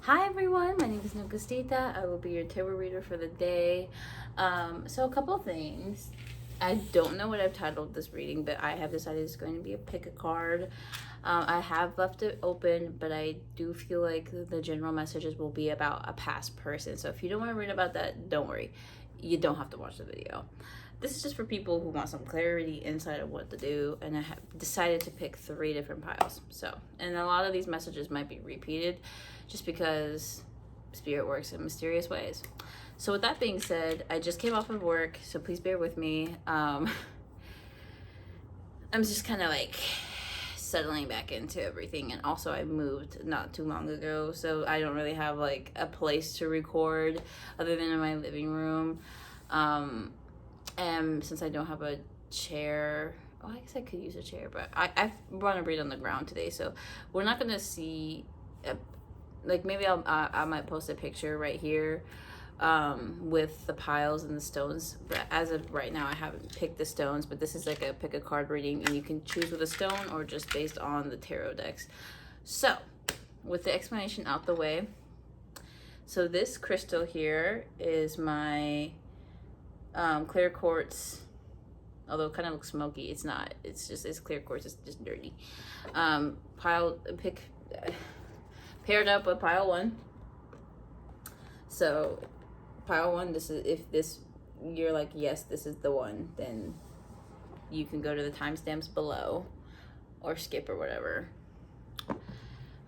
Hi everyone, my name is NEGUSTITA. I will be your tarot reader for the day. So a couple of things. I don't know what I've titled this reading, but I have decided it's going to be a pick a card. I have left it open, but I do feel like the general messages will be about a past person. So if you don't want to read about that, don't worry. You don't have to watch the video. This is just for people who want some clarity inside of what to do, and I have decided to pick 3 different piles. So, and a lot of these messages might be repeated just because spirit works in mysterious ways. So with that being said, I just came off of work, so please bear with me. I'm just kind of like settling back into everything, and also I moved not too long ago, so I don't really have like a place to record other than in my living room. And since I don't have a chair, I guess I could use a chair, but I want to read on the ground today, so we're not gonna see like maybe I might post a picture right here with the piles and the stones, but as of right now I haven't picked the stones. But this is like a pick a card reading, and you can choose with a stone or just based on the tarot decks. So with the explanation out the way, so this crystal here is my clear quartz, although it kind of looks smoky. It's not, it's clear quartz, it's just dirty. Paired up with pile 1. So pile 1, this is, if this you're like, yes, this is the one, then you can go to the timestamps below or skip or whatever.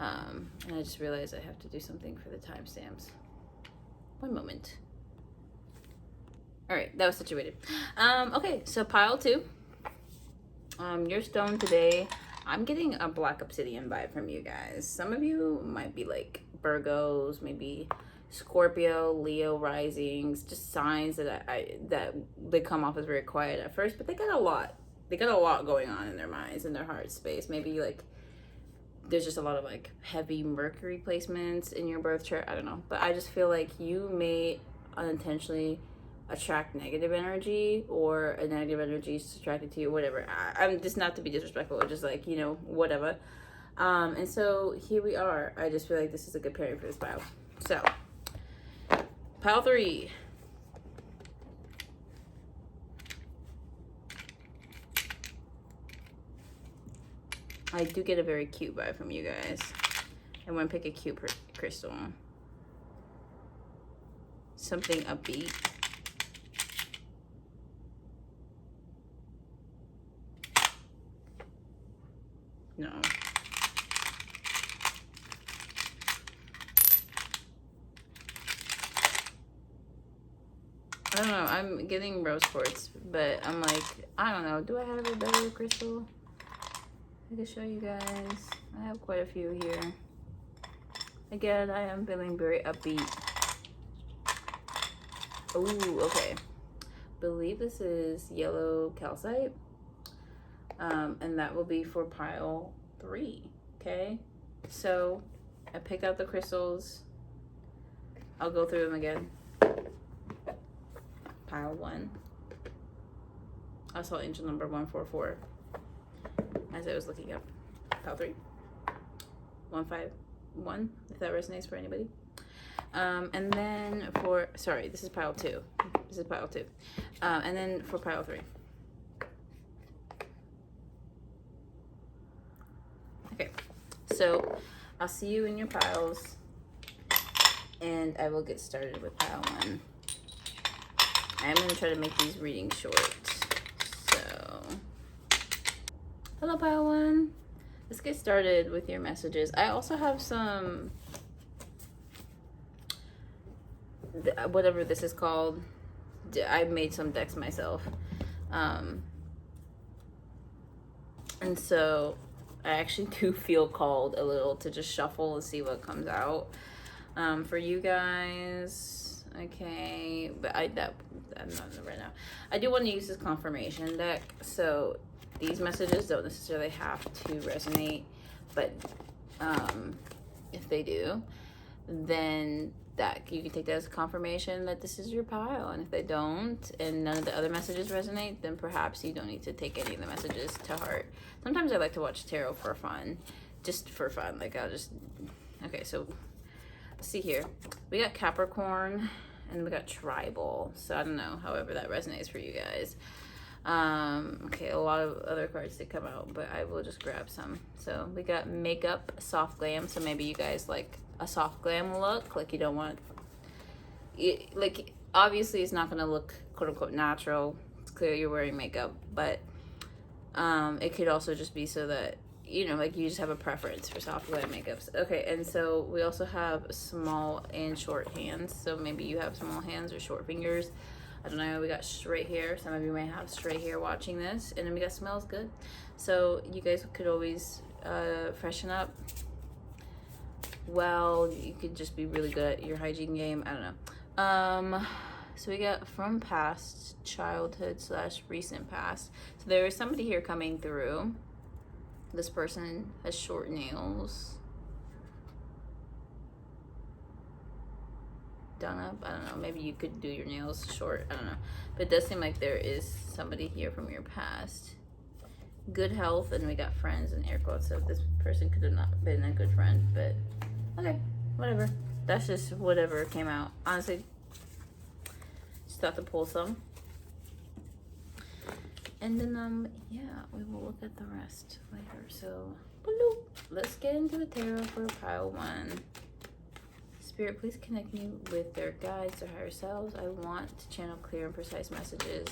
And I just realized I have to do something for the timestamps. One moment. All right, that was situated. Okay, so pile 2. Your stone today, I'm getting a black obsidian vibe from you guys. Some of you might be like Virgos, maybe Scorpio, Leo risings, just signs that that they come off as very quiet at first, but they got a lot. They got a lot going on in their minds, in their heart space. Maybe like there's just a lot of like heavy Mercury placements in your birth chart. I don't know, but I just feel like you may unintentionally attract negative energy, or a negative energy is attracted to you, whatever. I'm just, not to be disrespectful, just like, you know, whatever. And so here we are. I just feel like this is a good pairing for this pile. So pile 3. I do get a very cute vibe from you guys. I want to pick a cute crystal. Something upbeat. No. I don't know. I'm getting rose quartz, but I'm like, I don't know. Do I have a better crystal? I can show you guys. I have quite a few here. Again, I am feeling very upbeat. Ooh, okay. Believe this is yellow calcite. And that will be for pile 3. Okay, so I pick out the crystals. I'll go through them again. Pile 1. I saw angel number 144 as I was looking up. Pile 3. 151, if that resonates for anybody. And then for, sorry, this is pile 2. This is pile 2. And then for pile 3. Okay, so I'll see you in your piles, and I will get started with pile 1. I'm going to try to make these readings short. So, hello pile 1. Let's get started with your messages. I also have some, whatever this is called, I made some decks myself. And so I actually do feel called a little to just shuffle and see what comes out for you guys. Okay, but I'm not right now. I do want to use this confirmation deck, so these messages don't necessarily have to resonate, but if they do, then that you can take that as a confirmation that this is your pile. And if they don't, and none of the other messages resonate, then perhaps you don't need to take any of the messages to heart. Sometimes I like to watch tarot for fun, just for fun. Like I'll just, okay, so see here. We got Capricorn and we got Tribal. So I don't know, however that resonates for you guys. Okay, a lot of other cards did come out, but I will just grab some. So we got Makeup, Soft Glam. So maybe you guys like a soft glam look. Like you don't want, like obviously it's not gonna look quote unquote natural. It's clear you're wearing makeup, but it could also just be so that, you know, like you just have a preference for soft glam makeups. Okay, and so we also have small and short hands. So maybe you have small hands or short fingers. I don't know. We got straight hair. Some of you may have straight hair watching this. And then we got smells good. So you guys could always freshen up. Well, you could just be really good at your hygiene game. I don't know. So we got from past, childhood / recent past. So there is somebody here coming through. This person has short nails. Done up. I don't know. Maybe you could do your nails short. I don't know. But it does seem like there is somebody here from your past. Good health, and we got friends in air quotes. So this person could have not been a good friend, but okay, whatever. That's just whatever came out. Honestly, just thought to pull some. And then yeah, we will look at the rest later. So let's get into the tarot for pile 1. Spirit, please connect me with their guides, their higher selves. I want to channel clear and precise messages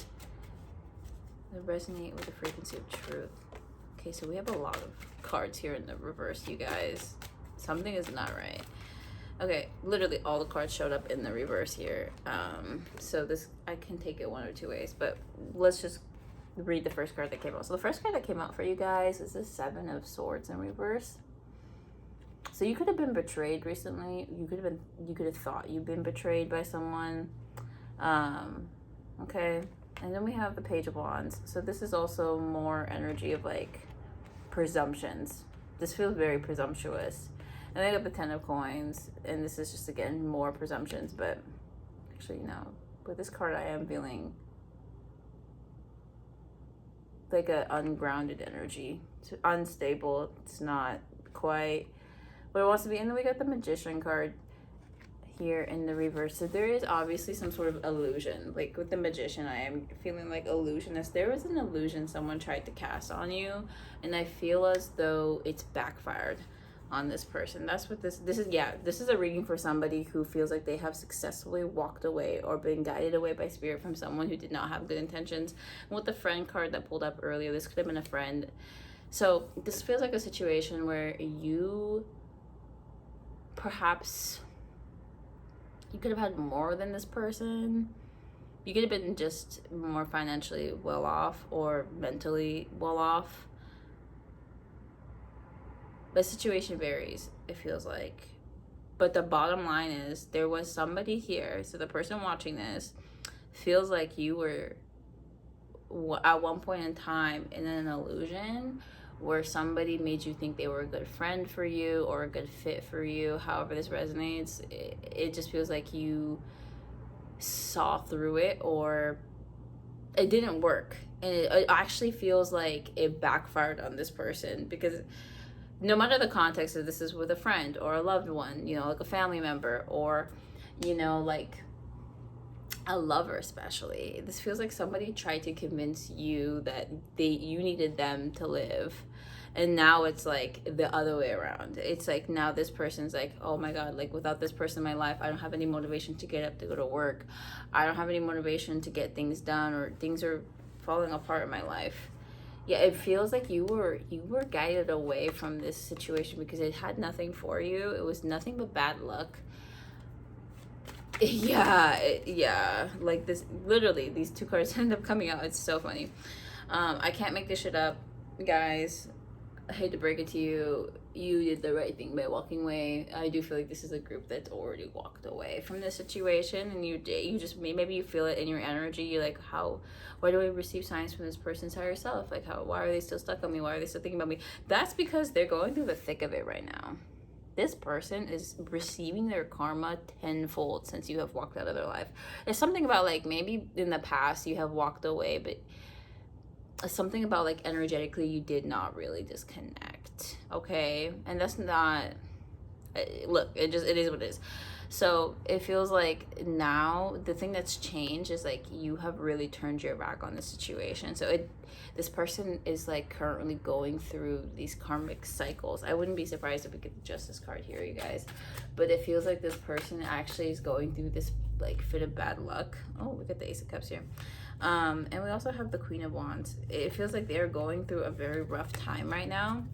that resonate with the frequency of truth. Okay, so we have a lot of cards here in the reverse, you guys. Something is not right. Okay, literally all the cards showed up in the reverse here. So this, I can take it one or two ways, but let's just read the first card that came out. So the first card that came out for you guys is the 7 of Swords in reverse. So you could have been betrayed recently. You could have thought you've been betrayed by someone. Okay. And then we have the Page of Wands. So this is also more energy of like presumptions. This feels very presumptuous. And then we got the 10 of Coins. And this is just, again, more presumptions. But actually, no. With this card, I am feeling like an ungrounded energy. It's unstable. It's not quite what it wants to be. And then we got the Magician card here in the reverse. So there is obviously some sort of illusion. Like with the Magician, I am feeling like illusionist. There was an illusion someone tried to cast on you, and I feel as though it's backfired on this person. That's what this is. Yeah, this is a reading for somebody who feels like they have successfully walked away or been guided away by spirit from someone who did not have good intentions. And with the friend card that pulled up earlier, this could have been a friend. So this feels like a situation where you perhaps you could have had more than this person. You could have been just more financially well off or mentally well off. The situation varies, it feels like. But the bottom line is there was somebody here. So the person watching this feels like you were at one point in time in an illusion where somebody made you think they were a good friend for you or a good fit for you. However this resonates, it just feels like you saw through it or it didn't work. And it actually feels like it backfired on this person, because no matter the context of this is with a friend or a loved one, you know, like a family member or, you know, like a lover especially. This feels like somebody tried to convince you that you needed them to live. And now it's like the other way around. It's like now this person's like, oh my God, like without this person in my life, I don't have any motivation to get up to go to work. I don't have any motivation to get things done, or things are falling apart in my life. Yeah, it feels like you were guided away from this situation because it had nothing for you. It was nothing but bad luck. Yeah, like this, literally, these two cards end up coming out. It's so funny. I can't make this shit up, guys. I hate to break it to you. You did the right thing by walking away. I do feel like this is a group that's already walked away from this situation, and you just maybe you feel it in your energy. You're like, why do I receive signs from this person's higher self? Like, why are they still stuck on me? Why are they still thinking about me? That's because they're going through the thick of it right now. This person is receiving their karma tenfold since you have walked out of their life. There's something about like maybe in the past you have walked away, but something about like energetically you did not really disconnect. Okay, and that's not Look, it is what it is. So it feels like now the thing that's changed is like you have really turned your back on the situation. So this person is like currently going through these karmic cycles. I wouldn't be surprised if we get the Justice card here, you guys. But it feels like this person actually is going through this like fit of bad luck. Oh, we got the Ace of Cups here. And we also have the Queen of Wands. It feels like they're going through a very rough time right now.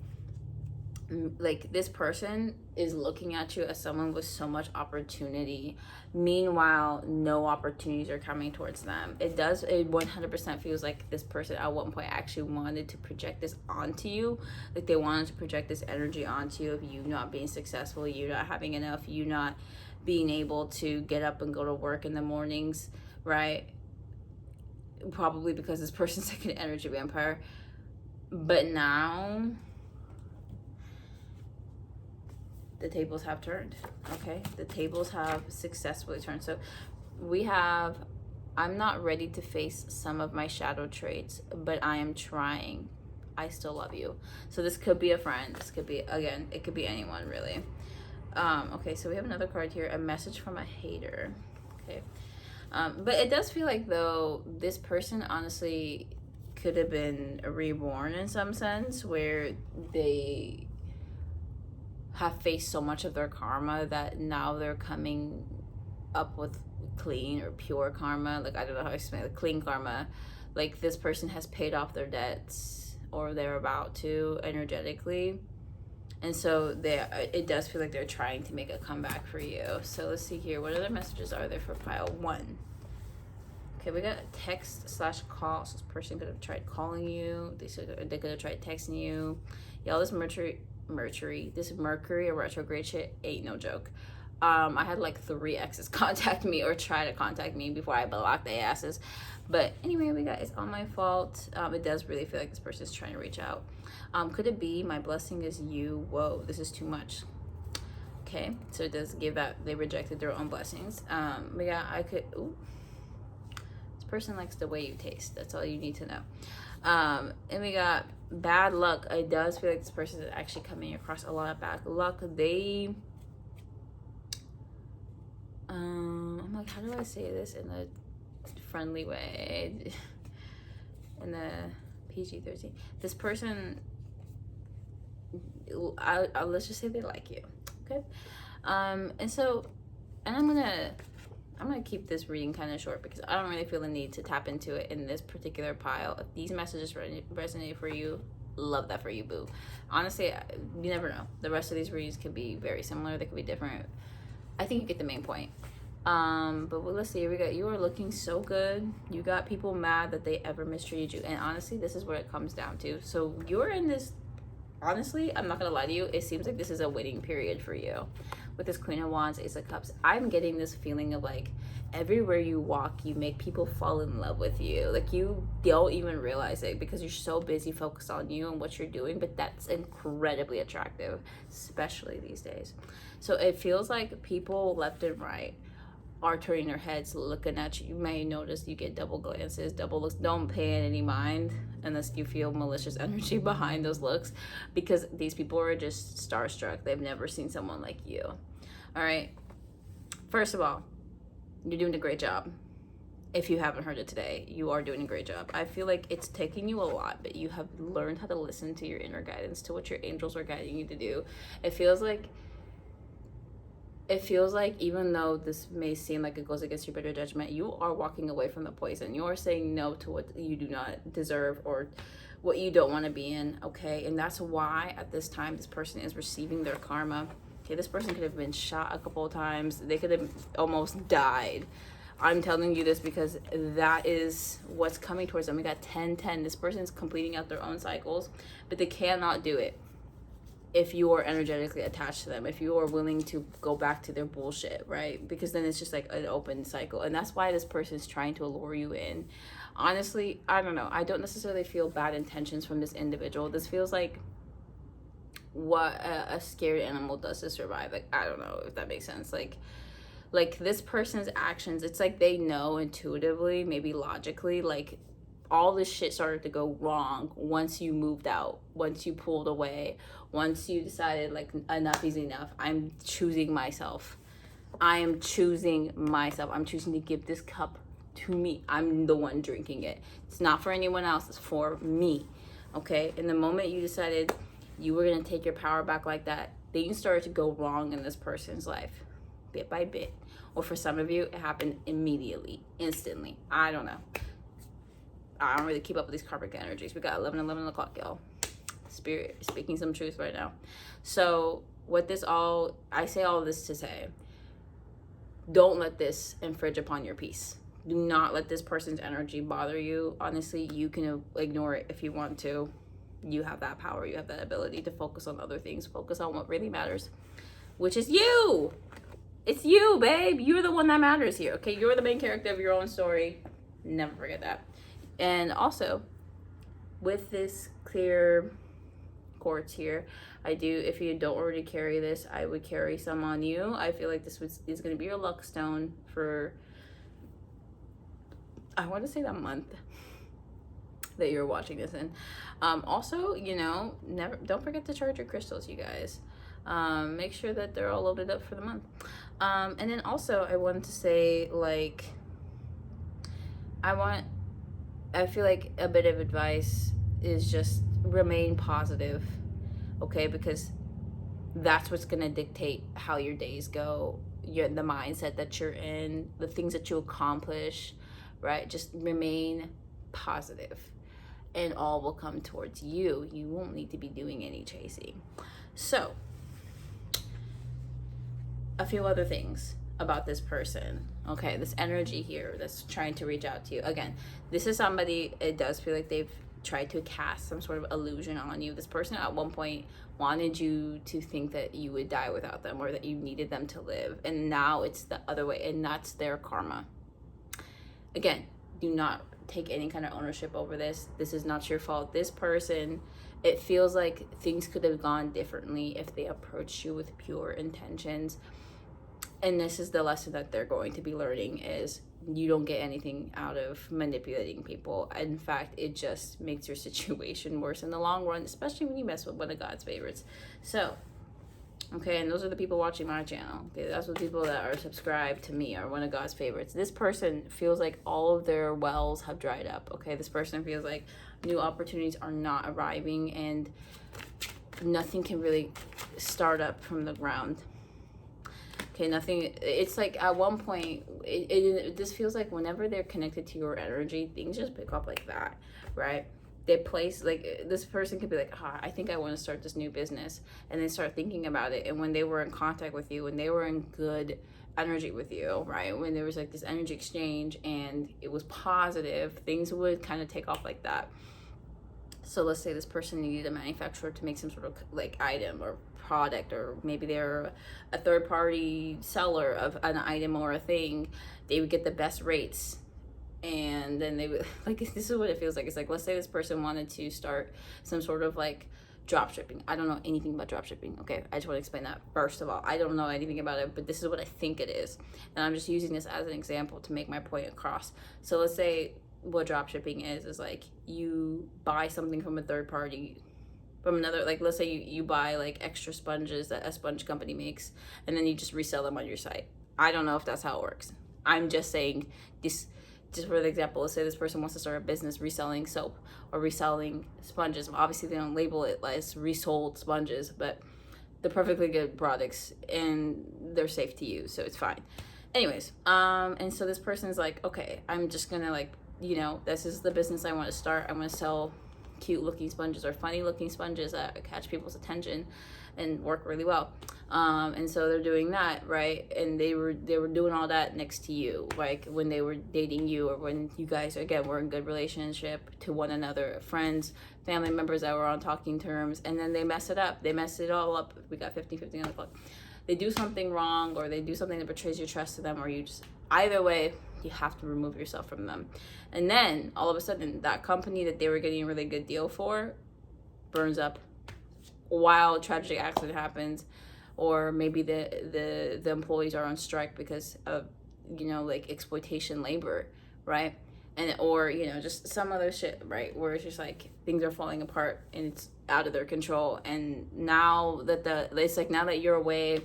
Like this person is looking at you as someone with so much opportunity. Meanwhile, no opportunities are coming towards them. It 100% feels like this person at one point actually wanted to project this onto you. Like they wanted to project this energy onto you of you not being successful, you not having enough, you not being able to get up and go to work in the mornings, right? Probably because this person's like an energy vampire. But now the tables have turned. Okay, the tables have successfully turned. So we have, I'm not ready to face some of my shadow traits, but I am trying. I still love you. So this could be a friend. This could be, again, it could be anyone really. Okay, so we have another card here, a message from a hater. Okay, but it does feel like though this person honestly could have been reborn in some sense, where they have faced so much of their karma that now they're coming up with clean or pure karma. Like I don't know how to explain it. Clean karma. Like this person has paid off their debts or they're about to energetically. And so it does feel like they're trying to make a comeback for you. So let's see here. What other messages are there for pile 1? Okay, we got text/call. So this person could have tried calling you. They could have tried texting you. Y'all, this Mercury or retrograde shit ain't no joke. I had like 3 exes contact me or try to contact me before I blocked their asses. But anyway, we got, it's all my fault. It does really feel like this person is trying to reach out. Could it be my blessing is you? Whoa, this is too much. Okay, so it does give that they rejected their own blessings. But yeah, this person likes the way you taste. That's all you need to know. And we got bad luck. It does feel like this person is actually coming across a lot of bad luck. They I'm like, how do I say this in a friendly way? In the PG-13. This person, let's just say they like you. Okay. And I'm gonna keep this reading kind of short because I don't really feel the need to tap into it in this particular pile. If these messages resonate for you, love that for you, boo. Honestly, you never know. The rest of these readings could be very similar. They could be different. I think you get the main point. But let's see. We got, you are looking so good. You got people mad that they ever mistreated you. And honestly, this is what it comes down to. So you're in this, honestly, I'm not gonna lie to you. It seems like this is a waiting period for you. With this Queen of Wands, Ace of Cups, I'm getting this feeling of like everywhere you walk, you make people fall in love with you. Like you don't even realize it because you're so busy focused on you and what you're doing, but that's incredibly attractive, especially these days. So it feels like people left and right are turning their heads looking at you. You may notice you get double glances, double looks. Don't pay it any mind unless you feel malicious energy behind those looks, because these people are just starstruck. They've never seen someone like you. All right, first of all, you're doing a great job. If you haven't heard it today, you are doing a great job. I feel like it's taking you a lot, but you have learned how to listen to your inner guidance, to what your angels are guiding you to do. It feels like even though this may seem like it goes against your better judgment, you are walking away from the poison. You are saying no to what you do not deserve or what you don't want to be in, okay? And that's why at this time this person is receiving their karma. Okay, this person could have been shot a couple of times. They could have almost died. I'm telling you this because that is what's coming towards them. We got 10-10. This person is completing out their own cycles, but they cannot do it if you are energetically attached to them, if you are willing to go back to their bullshit, right? Because then it's just like an open cycle. And that's why this person is trying to allure you in. Honestly, I don't know. I don't necessarily feel bad intentions from this individual. This feels like what a scared animal does to survive. Like, I don't know if that makes sense. Like this person's actions, it's like they know intuitively, maybe logically, like, all this shit started to go wrong once you moved out, once you pulled away, once you decided like enough is enough. I'm choosing myself. I am choosing myself. I'm choosing to give this cup to me. I'm the one drinking it. It's not for anyone else. It's for me. Okay? And the moment you decided you were going to take your power back like that, things started to go wrong in this person's life, bit by bit. Or for some of you, it happened immediately, instantly. I don't know. I don't really keep up with these karmic energies. We got 11 o'clock, y'all. Spirit is speaking some truth right now. So what this all, I say all this to say, don't let this infringe upon your peace. Do not let this person's energy bother you. Honestly, you can ignore it if you want to. You have that power. You have that ability to focus on other things. Focus on what really matters, which is you. It's you, babe. You're the one that matters here, okay? You're the main character of your own story. Never forget that. And also, with this clear quartz here, I do, if you don't already carry this, I would carry some on you. I feel like this is going to be your luck stone for, I want to say, that month that you're watching this in. Also, you know, don't forget to charge your crystals, you guys. Make sure that they're all loaded up for the month. And then also, I wanted to say, like, I feel like a bit of advice is just remain positive, okay? Because that's what's gonna dictate how your days go, the mindset that you're in, the things that you accomplish, right? Just remain positive, and all will come towards you. You won't need to be doing any chasing. So, a few other things about this person, okay? This energy here that's trying to reach out to you. Again, this is somebody, it does feel like they've tried to cast some sort of illusion on you. This person at one point wanted you to think that you would die without them, or that you needed them to live, and now it's the other way, and that's their karma. Again, do not take any kind of ownership over this. This is not your fault. This person, it feels like things could have gone differently if they approached you with pure intentions. And this is the lesson that they're going to be learning, is you don't get anything out of manipulating people. In fact, it just makes your situation worse in the long run, especially when you mess with one of God's favorites. So, okay, and those are the people watching my channel. Okay, that's the people that are subscribed to me, are one of God's favorites. This person feels like all of their wells have dried up. Okay, this person feels like new opportunities are not arriving, and nothing can really start up from the ground. Okay, nothing. It's like at one point, this feels like whenever they're connected to your energy, things just pick up like that, right? They place, like, this person could be like, I think I want to start this new business, and they start thinking about it. And when they were in contact with you, when they were in good energy with you, right, when there was like this energy exchange and it was positive, things would kind of take off like that. So let's say this person needed a manufacturer to make some sort of like item or product, or maybe they're a third-party seller of an item or a thing. They would get the best rates, and then they would, like, this is what it feels like. It's like, let's say this person wanted to start some sort of like drop shipping. I don't know anything about drop shipping, okay? I just want to explain that first of all. I don't know anything about it, but this is what I think it is, and I'm just using this as an example to make my point across. So let's say what drop shipping is like you buy something from a third party, from another, like, let's say you buy like extra sponges that a sponge company makes, and then you just resell them on your site. I don't know if that's how it works. I'm just saying this just for the example. Let's say this person wants to start a business reselling soap or reselling sponges. Obviously they don't label it as resold sponges, but they're perfectly good products and they're safe to use, so it's fine. Anyways, and so this person's like, okay, I'm just gonna, like, you know, this is the business I want to start. I'm going to sell cute looking sponges or funny looking sponges that catch people's attention and work really well. And so they're doing that, right? And they were doing all that next to you, like when they were dating you, or when you guys, again, were in good relationship to one another, friends, family members that were on talking terms, and then they mess it up. They mess it all up. We got 50-50 on the clock. They do something wrong, or they do something that betrays your trust to them, or you just, either way, you have to remove yourself from them. And then all of a sudden that company that they were getting a really good deal for burns up while a tragic accident happens, or maybe the employees are on strike because of, you know, like exploitation labor, right? and or you know, just some other shit, right, where it's just like things are falling apart and it's out of their control. And now that it's like, now that you're away,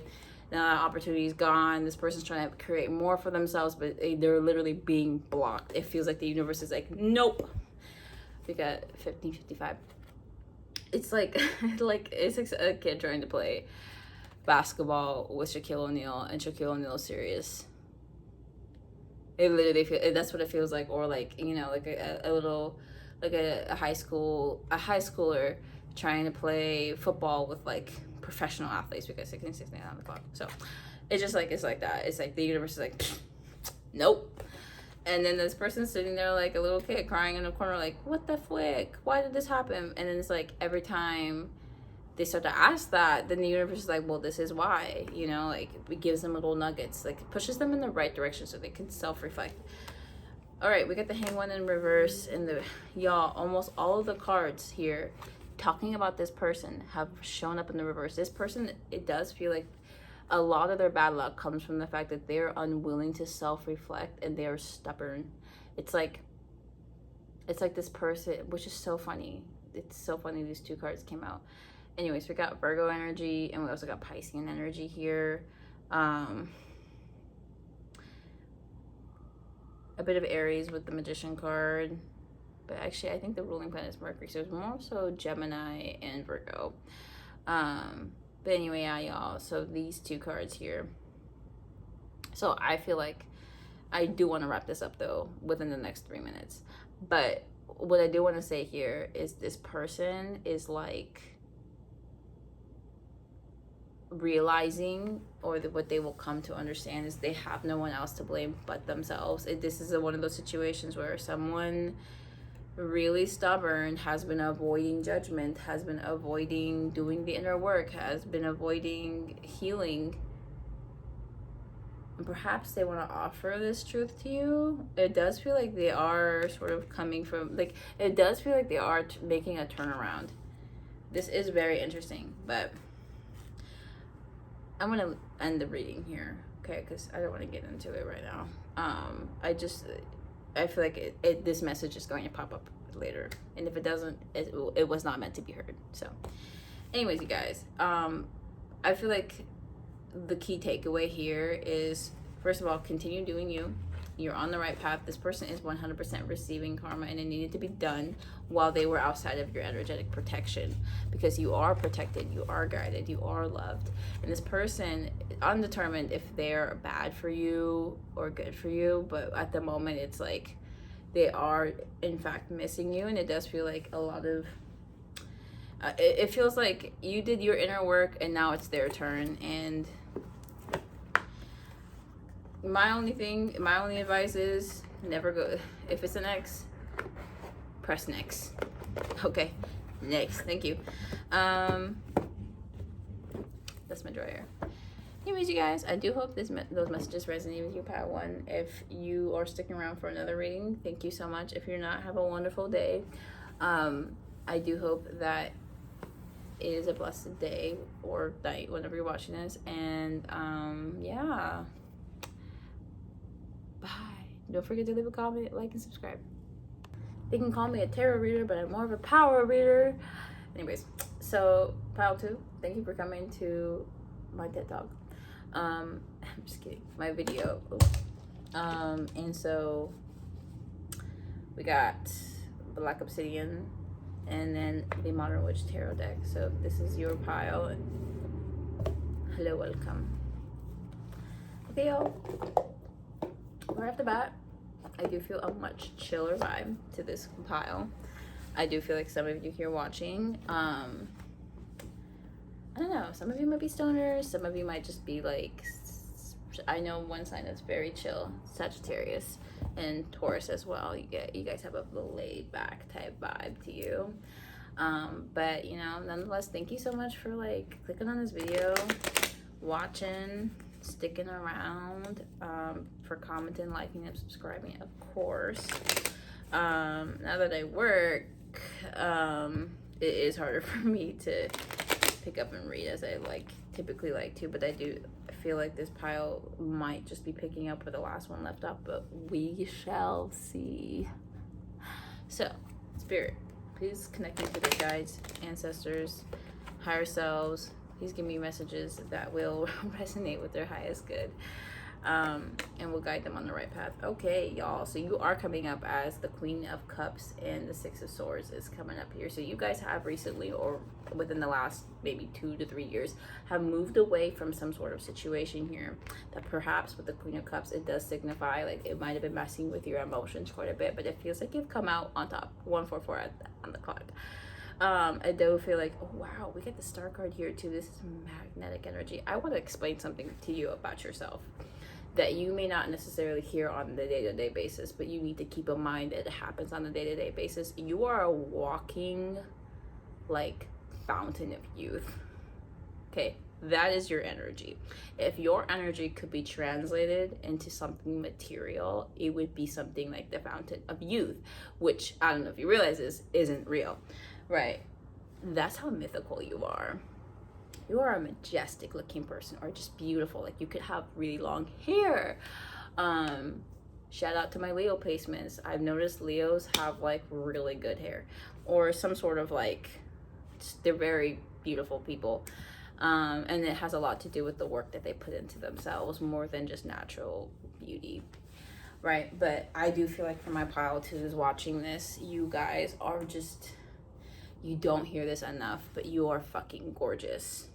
now that opportunity's gone, this person's trying to create more for themselves, but they're literally being blocked. It feels like the universe is like, nope. We got 1555. It's like like it's like a kid trying to play basketball with Shaquille O'Neal, and Shaquille O'Neal serious. It literally that's what it feels like. Or like, you know, like a little, like a high schooler trying to play football with like professional athletes, because 16, 16 on the clock. So it's just like, it's like that. It's like the universe is like, nope. And then this person's sitting there like a little kid crying in a corner, like, what the flick? Why did this happen? And then it's like, every time they start to ask that, then the universe is like, well, this is why, you know, like it gives them little nuggets, like pushes them in the right direction so they can self-reflect. All right, we got the Hanged One in reverse, and y'all, almost all of the cards here talking about this person have shown up in the reverse. This person, it does feel like a lot of their bad luck comes from the fact that they're unwilling to self-reflect and they're stubborn. It's like this person, which is so funny. It's so funny these two cards came out. Anyways, we got Virgo energy, and we also got Piscean energy here. A bit of Aries with the Magician card. But actually, I think the ruling planet is Mercury, so it's more so Gemini and Virgo. But anyway, yeah, y'all. So these two cards here. So I feel like I do want to wrap this up, though, within the next 3 minutes. But what I do want to say here is this person is like realizing, or what they will come to understand is they have no one else to blame but themselves. This is one of those situations where someone really stubborn has been avoiding judgment, has been avoiding doing the inner work, has been avoiding healing, and perhaps they want to offer this truth to you. It does feel like they are sort of coming from, like, it does feel like they are making a turnaround. This is very interesting, but I'm gonna end the reading here, okay, because I don't want to get into it right now. I feel like this message is going to pop up later, and if it doesn't, it was not meant to be heard. So anyways, you guys, I feel like the key takeaway here is, first of all, continue doing you. You're on the right path. This person is 100% receiving karma, and it needed to be done while they were outside of your energetic protection, because you are protected, you are guided, you are loved. And this person, undetermined if they're bad for you or good for you, but at the moment it's like they are in fact missing you. And it does feel like a lot of it feels like you did your inner work and now it's their turn. And my only advice is never go, if it's an X, press next. Okay, next. Thank you. That's my dryer. Anyways, you guys, I do hope those messages resonate with you, Pile 1. If you are sticking around for another reading, thank you so much. If you're not, have a wonderful day. I do hope that it is a blessed day or night whenever you're watching this. And yeah. Bye. Don't forget to leave a comment, like, and subscribe. They can call me a tarot reader, but I'm more of a power reader. Anyways, so Pile 2, thank you for coming to my TED Talk. I'm just kidding, my video. And so we got Black Obsidian and then the Modern Witch Tarot deck. So this is your pile. And hello, welcome. Okay, y'all. Right off the bat, I do feel a much chiller vibe to this pile. I do feel like some of you here watching, I don't know, some of you might be stoners, some of you might just be like, I know one sign that's very chill, Sagittarius, and Taurus as well. You guys have a little laid back type vibe to you. But you know, nonetheless, thank you so much for like clicking on this video, watching, sticking around, for commenting, liking, and subscribing, of course. Now that I work, it is harder for me to pick up and read as I typically like to, but I do feel like this pile might just be picking up where the last one left off, but we shall see. So, Spirit, please connect me to their guides, ancestors, higher selves. Please give me messages that will resonate with their highest good. And will guide them on the right path. Okay, y'all. So you are coming up as the Queen of Cups, and the Six of Swords is coming up here. So you guys have recently, or within the last maybe 2 to 3 years, have moved away from some sort of situation here that perhaps with the Queen of Cups, it does signify like it might have been messing with your emotions quite a bit, but it feels like you've come out on top. 144 on the clock. I do feel like, oh wow, we get the Star card here too. This is magnetic energy. I want to explain something to you about yourself that you may not necessarily hear on the day-to-day basis, but you need to keep in mind that it happens on the day-to-day basis. You are a walking like fountain of youth. Okay, that is your energy. If your energy could be translated into something material, it would be something like the fountain of youth, which I don't know if you realize this isn't real, right? That's how mythical you are. You are a majestic looking person, or just beautiful. Like you could have really long hair. Shout out to my Leo placements. I've noticed Leos have like really good hair, or some sort of like, they're very beautiful people. And it has a lot to do with the work that they put into themselves more than just natural beauty, right? But I do feel like for my pile twos watching this, you guys are just, you don't hear this enough, but you are fucking gorgeous.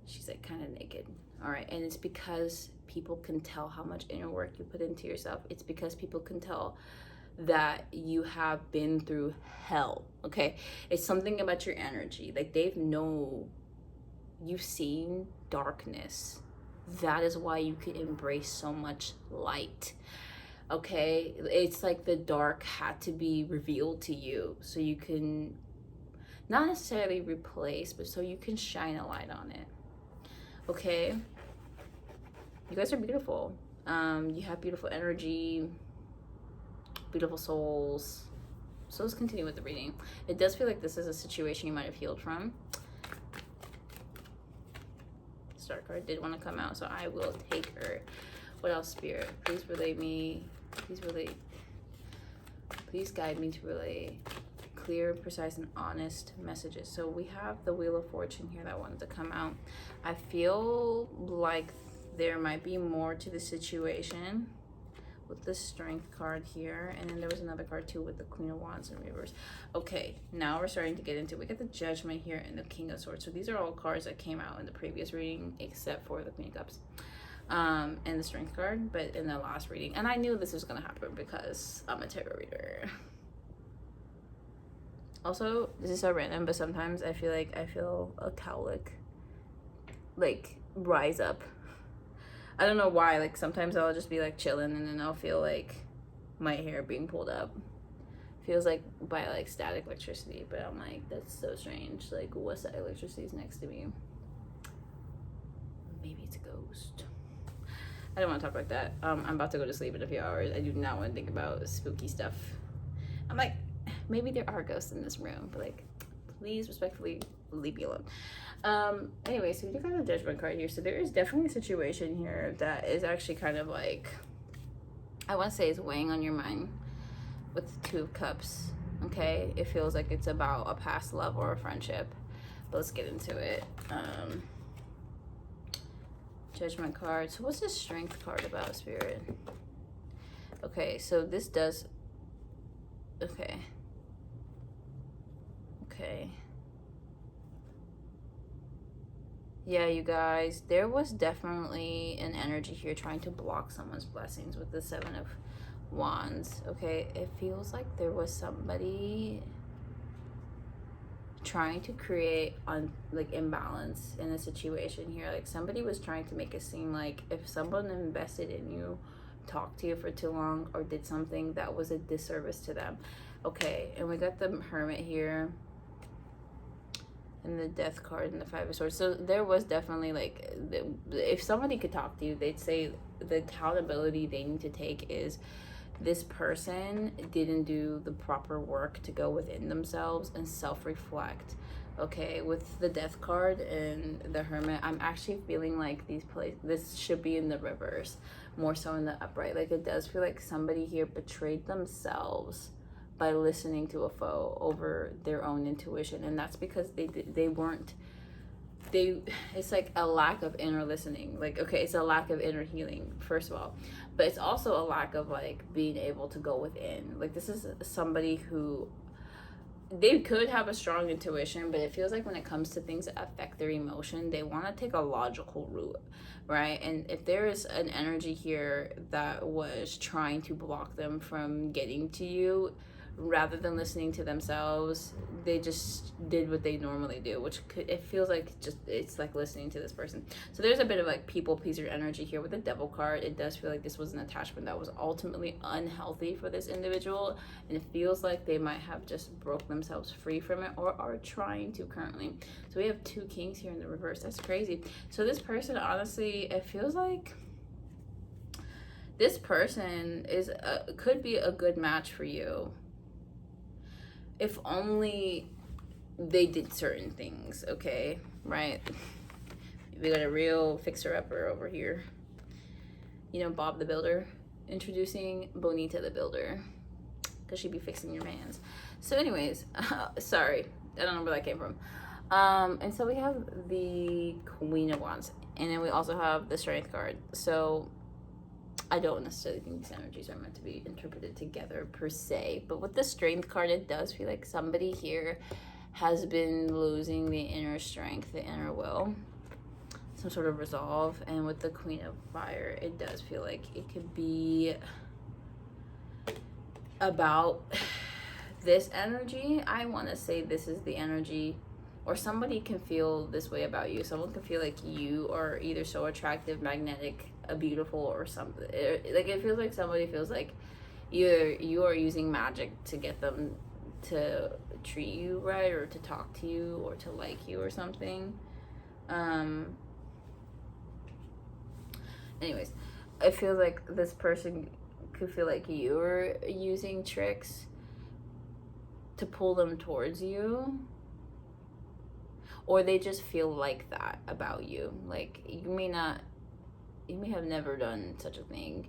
She's like kind of naked. All right. And it's because people can tell how much inner work you put into yourself. It's because people can tell that you have been through hell. Okay. It's something about your energy. Like you've seen darkness. That is why you can embrace so much light. Okay. It's like the dark had to be revealed to you so you can not necessarily replace, but so you can shine a light on it. Okay, you guys are beautiful. You have beautiful energy, beautiful souls. So let's continue with the reading. It does feel like this is a situation you might have healed from. Star card did want to come out, so I will take her. What else, Spirit? Please relay me. Please guide me to relay clear, precise, and honest messages. So we have the Wheel of Fortune here that wanted to come out. I feel like there might be more to the situation with the Strength card here, and then there was another card too with the Queen of Wands in reverse. Okay, now we're starting to get into, we got the Judgment here and the King of Swords. So these are all cards that came out in the previous reading except for the Queen of Cups and the Strength card, but in the last reading. And I knew this was gonna happen because I'm a tarot reader. Also, this is so random, but sometimes I feel a cowlick like rise up. I don't know why. Like sometimes I'll just be like chilling and then I'll feel like my hair being pulled up. Feels like by like static electricity, but I'm like, that's so strange. Like what's that electricity is next to me? Maybe it's a ghost. I don't want to talk like that. I'm about to go to sleep in a few hours. I do not want to think about spooky stuff. I'm like, maybe there are ghosts in this room, but like, please respectfully leave me alone. Anyway, so we got the Judgment card here. So there is definitely a situation here that is actually kind of like, I want to say is weighing on your mind with the Two of Cups. Okay, it feels like it's about a past love or a friendship. But let's get into it. Judgment card. So what's the Strength card about, Spirit? Okay, so this does, okay. Yeah, you guys, there was definitely an energy here trying to block someone's blessings with the Seven of Wands. Okay, it feels like there was somebody trying to create like imbalance in a situation here. Like somebody was trying to make it seem like if someone invested in you, talked to you for too long, or did something that was a disservice to them. Okay, and we got the Hermit here and the Death card and the Five of Swords. So there was definitely like, if somebody could talk to you, they'd say the accountability they need to take is this person didn't do the proper work to go within themselves and self-reflect. Okay, with the Death card and the Hermit, I'm actually feeling like this should be in the reverse more so in the upright. Like it does feel like somebody here betrayed themselves by listening to a foe over their own intuition. And that's because they weren't, it's like a lack of inner listening. Like, okay, it's a lack of inner healing, first of all, but it's also a lack of like being able to go within. Like, this is somebody who, they could have a strong intuition, but it feels like when it comes to things that affect their emotion, they want to take a logical route, right? And if there is an energy here that was trying to block them from getting to you, rather than listening to themselves, they just did what they normally do, which it feels like just, it's like listening to this person. So there's a bit of like people pleaser energy here with the Devil card. It does feel like this was an attachment that was ultimately unhealthy for this individual, and it feels like they might have just broke themselves free from it, or are trying to currently. So we have 2 kings here in the reverse. That's crazy. So this person, honestly, it feels like this person is could be a good match for you, if only they did certain things, okay? Right? We got a real fixer-upper over here. You know, Bob the Builder. Introducing Bonita the Builder. Because she'd be fixing your mans. So anyways, sorry. I don't know where that came from. And so we have the Queen of Wands. And then we also have the Strength card. So I don't necessarily think these energies are meant to be interpreted together per se, but with the Strength card, it does feel like somebody here has been losing the inner strength, the inner will, some sort of resolve. And with the Queen of Fire, it does feel like it could be about this energy. I want to say this is the energy, or somebody can feel this way about you. Someone can feel like you are either so attractive, magnetic, beautiful, or something. Like, it feels like somebody feels like you are using magic to get them to treat you right, or to talk to you, or to like you, or something. Anyways, it feels like this person could feel like you're using tricks to pull them towards you, or they just feel like that about you. Like, you may have never done such a thing,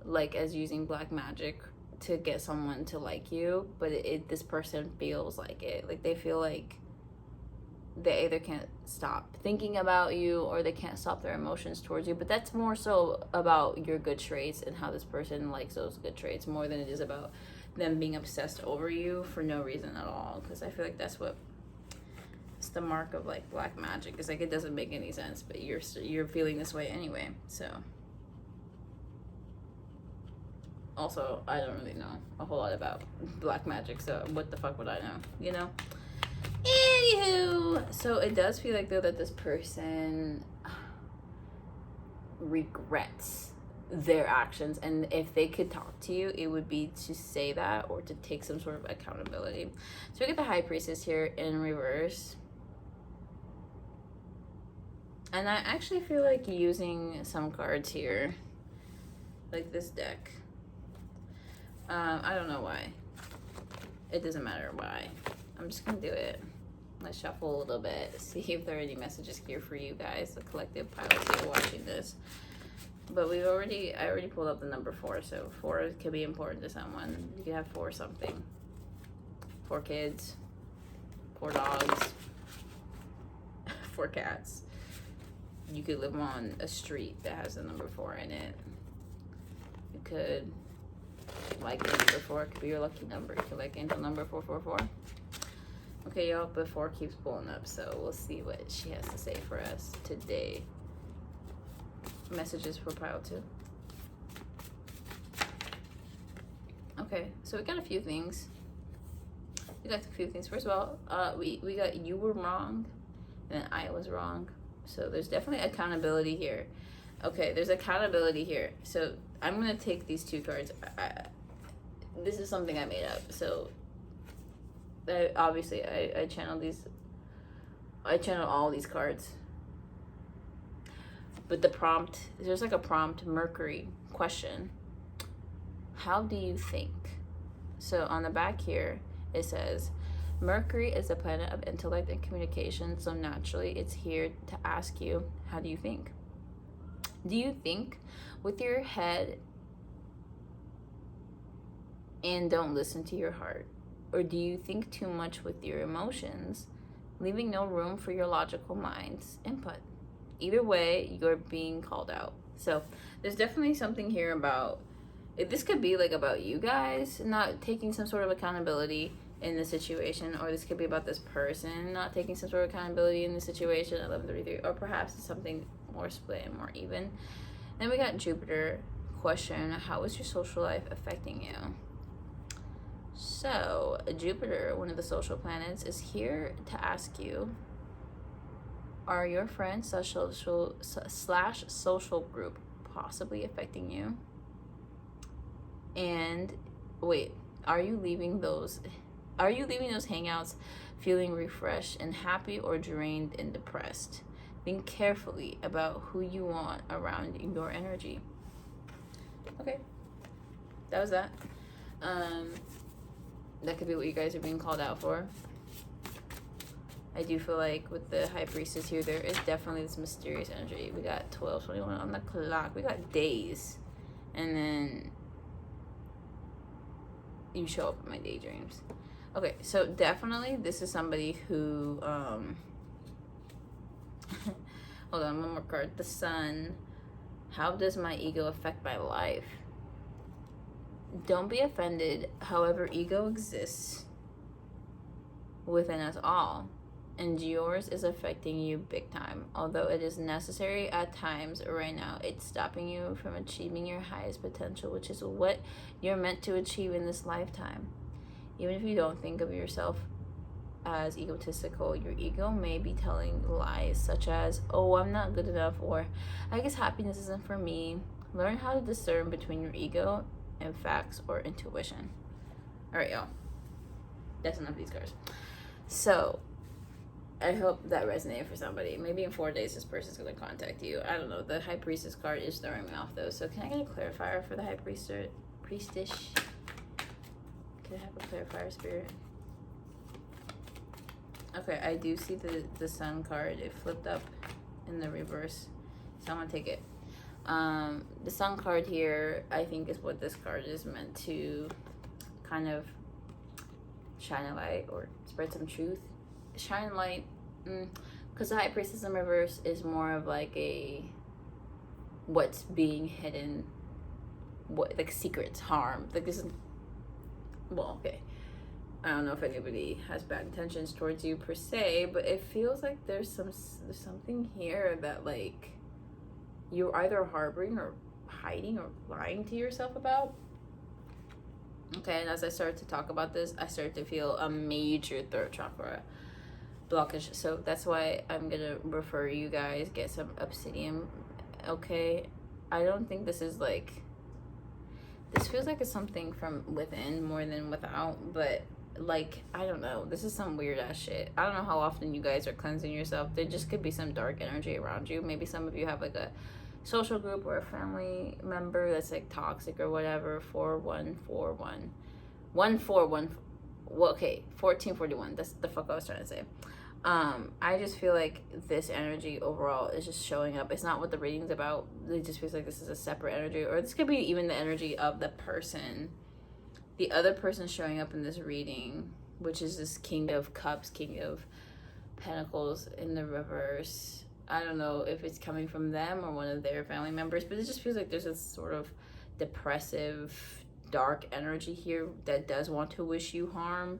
like as using black magic to get someone to like you, but this person feels like it. Like, they feel like they either can't stop thinking about you, or they can't stop their emotions towards you. But that's more so about your good traits and how this person likes those good traits, more than it is about them being obsessed over you for no reason at all. Because I feel like that's what it's the mark of like black magic. It's like, it doesn't make any sense, but you're feeling this way anyway. So also, I don't really know a whole lot about black magic, so what the fuck would I know, you know? Anywho, so it does feel like, though, that this person regrets their actions, and if they could talk to you, it would be to say that, or to take some sort of accountability. So we get the High Priestess here in reverse. And I actually feel like using some cards here, like this deck. I don't know why. It doesn't matter why. I'm just gonna do it. Let's shuffle a little bit, see if there are any messages here for you guys, the collective pilots who are watching this. But I already pulled up the number 4, so 4 could be important to someone. You could have 4 something. 4 kids, 4 dogs, 4 cats. You could live on a street that has the number 4 in it. You could like the number 4. It could be your lucky number. You could like angel number 444. Okay, y'all, but 4 keeps pulling up, so we'll see what she has to say for us today. Messages for pile 2. Okay, so we got a few things. First of all, we got you were wrong, and I was wrong. So there's definitely accountability here. Okay, there's accountability here. So I'm going to take these 2 cards. This is something I made up. So obviously I channeled these. I channeled all these cards. But the prompt, there's like a prompt, Mercury question. How do you think? So on the back here, it says, Mercury is the planet of intellect and communication, so naturally it's here to ask you, how do you think? Do you think with your head and don't listen to your heart? Or do you think too much with your emotions, leaving no room for your logical mind's input? Either way, you're being called out. So there's definitely something here about, this could be like about you guys not taking some sort of accountability in the situation, or this could be about this person not taking some sort of accountability in the situation. 1133, or perhaps it's something more split and more even. Then we got Jupiter. Question: how is your social life affecting you? So Jupiter, one of the social planets, is here to ask you: are your friends slash social group possibly affecting you? And wait, are you leaving those hangouts feeling refreshed and happy, or drained and depressed? Think carefully about who you want around your energy. Okay, that was that. That could be what you guys are being called out for. I do feel like with the High Priestess here, there is definitely this mysterious energy. We got 12:21 on the clock. We got days. And then you show up in my daydreams. Okay, so definitely this is somebody who, hold on, one more card. The Sun. How does my ego affect my life? Don't be offended. However, ego exists within us all, and yours is affecting you big time. Although it is necessary at times right now, it's stopping you from achieving your highest potential, which is what you're meant to achieve in this lifetime. Even if you don't think of yourself as egotistical, your ego may be telling lies such as, oh, I'm not good enough, or I guess happiness isn't for me. Learn how to discern between your ego and facts or intuition. All right, y'all. That's enough of these cards. So I hope that resonated for somebody. Maybe in 4 days this person's going to contact you. I don't know. The High Priestess card is throwing me off though. So can I get a clarifier for the High Priestess? Can I have a clarifier, Spirit? Okay, I do see the Sun card. It flipped up in the reverse. So I'm going to take it. The Sun card here, I think, is what this card is meant to kind of shine a light or spread some truth. Shine light, because the High Priestess in reverse is more of like a what's being hidden, what, like secrets, harm. Like this is, well, okay, I don't know if anybody has bad intentions towards you per se, but it feels like there's something here that like you're either harboring or hiding or lying to yourself about. Okay, and as I started to talk about this, I started to feel a major throat chakra blockage. So that's why I'm gonna refer you guys, get some obsidian. Okay, I don't think this is like, this feels like it's something from within more than without, but like, I don't know, this is some weird ass shit. I don't know how often you guys are cleansing yourself. There just could be some dark energy around you. Maybe some of you have like a social group or a family member that's like toxic or whatever. 4141 141, well, okay, 1441, that's the fuck I was trying to say. I just feel like this energy overall is just showing up. It's not what the reading's about. It just feels like this is a separate energy, or this could be even the energy of the person, the other person showing up in this reading, which is this King of Cups, King of Pentacles in the reverse. I don't know if it's coming from them or one of their family members, but it just feels like there's this sort of depressive, dark energy here that does want to wish you harm.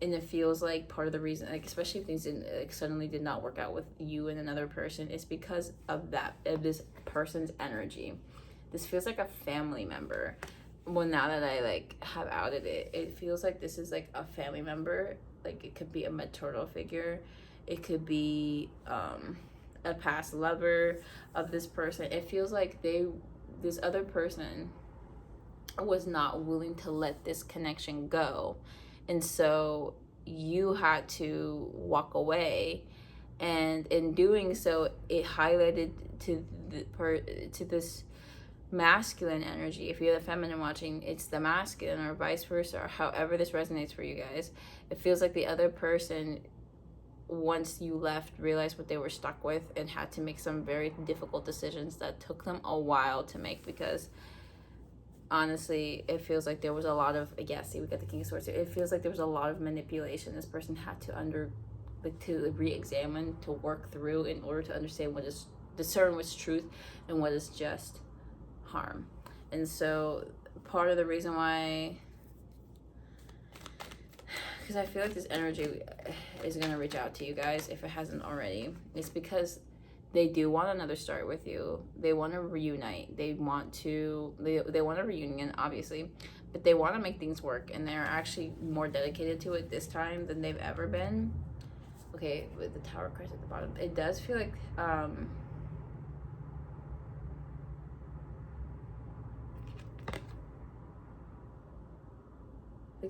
And it feels like part of the reason, like especially if things didn't, like, suddenly did not work out with you and another person, is because of that, of this person's energy. This feels like a family member. Well, now that I like have outed it, it feels like this is like a family member. Like it could be a maternal figure, it could be a past lover of this person. It feels like this other person was not willing to let this connection go, and so you had to walk away, and in doing so it highlighted to this masculine energy. If you're the feminine watching, it's the masculine, or vice versa, or however this resonates for you guys. It feels like the other person, once you left, realized what they were stuck with and had to make some very difficult decisions that took them a while to make, because honestly, it feels like there was a lot of, yeah, see, we got the King of Swords here. It feels like there was a lot of manipulation this person had to to re-examine, to work through in order to understand discern what's truth and what is just harm. And so part of the reason why, because I feel like this energy is going to reach out to you guys if it hasn't already, it's because they do want another start with you. They want to reunite. They want a reunion, obviously, but they want to make things work, and they're actually more dedicated to it this time than they've ever been. Okay, with the Tower card at the bottom, it does feel like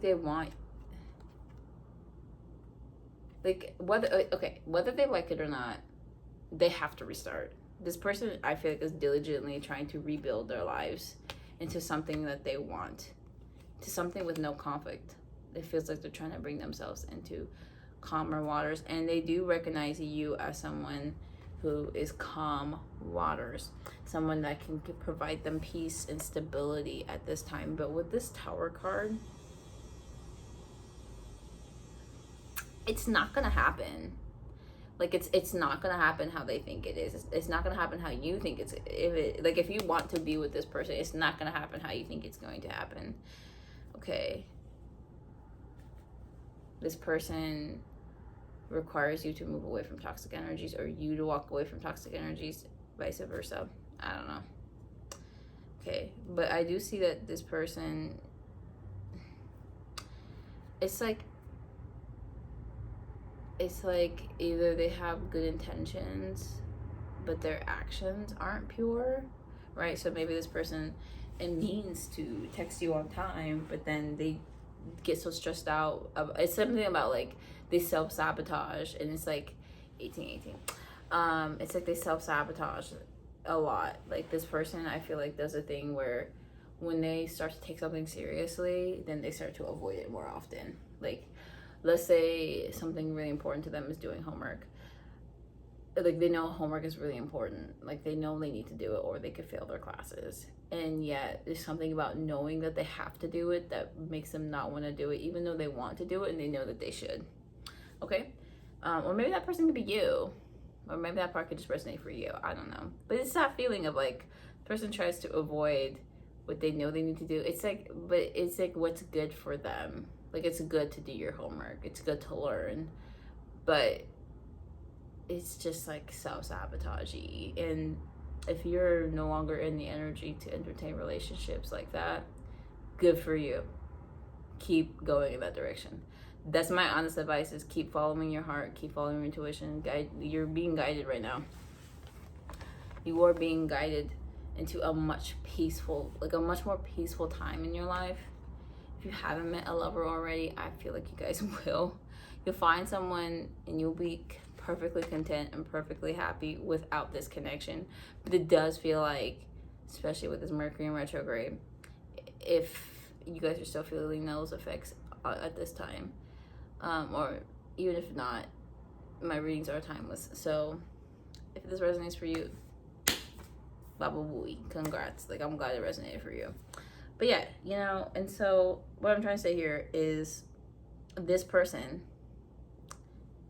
they want, like, whether they like it or not, they have to restart. This person, I feel like, is diligently trying to rebuild their lives into something that they want, to something with no conflict. It feels like they're trying to bring themselves into calmer waters, and they do recognize you as someone who is calm waters, someone that can provide them peace and stability at this time. But with this Tower card, it's not gonna happen. Like, it's not gonna happen how they think it is. It's not gonna happen how you think it's. If you want to be with this person, it's not gonna happen how you think it's going to happen. Okay. This person requires you to move away from toxic energies, or you to walk away from toxic energies, vice versa. I don't know. Okay, but I do see that this person, it's like either they have good intentions, but their actions aren't pure, right? So maybe this person, it means to text you on time, but then they get so stressed out. It's something about, like, they self-sabotage, and it's like 18. It's like they self-sabotage a lot. Like, this person, I feel like, does a thing where when they start to take something seriously, then they start to avoid it more often. Like, let's say something really important to them is doing homework. Like, they know homework is really important. Like, they know they need to do it or they could fail their classes. And yet there's something about knowing that they have to do it that makes them not want to do it, even though they want to do it and they know that they should. Okay? Or maybe that person could be you. Or maybe that part could just resonate for you. I don't know. But it's that feeling of, like, the person tries to avoid what they know they need to do. It's like what's good for them. Like, it's good to do your homework. It's good to learn. But it's just, like, self-sabotage-y. And if you're no longer in the energy to entertain relationships like that, good for you. Keep going in that direction. That's my honest advice, is keep following your heart. Keep following your intuition. You're being guided right now. You are being guided into a much more peaceful time in your life. If you haven't met a lover already, I feel like you guys will. You'll find someone and you'll be perfectly content and perfectly happy without this connection. But it does feel like, especially with this Mercury in retrograde, if you guys are still feeling those effects at this time, or even if not, my readings are timeless. So if this resonates for you, baba booey, congrats. Like, I'm glad it resonated for you. But yeah, and so what I'm trying to say here is this person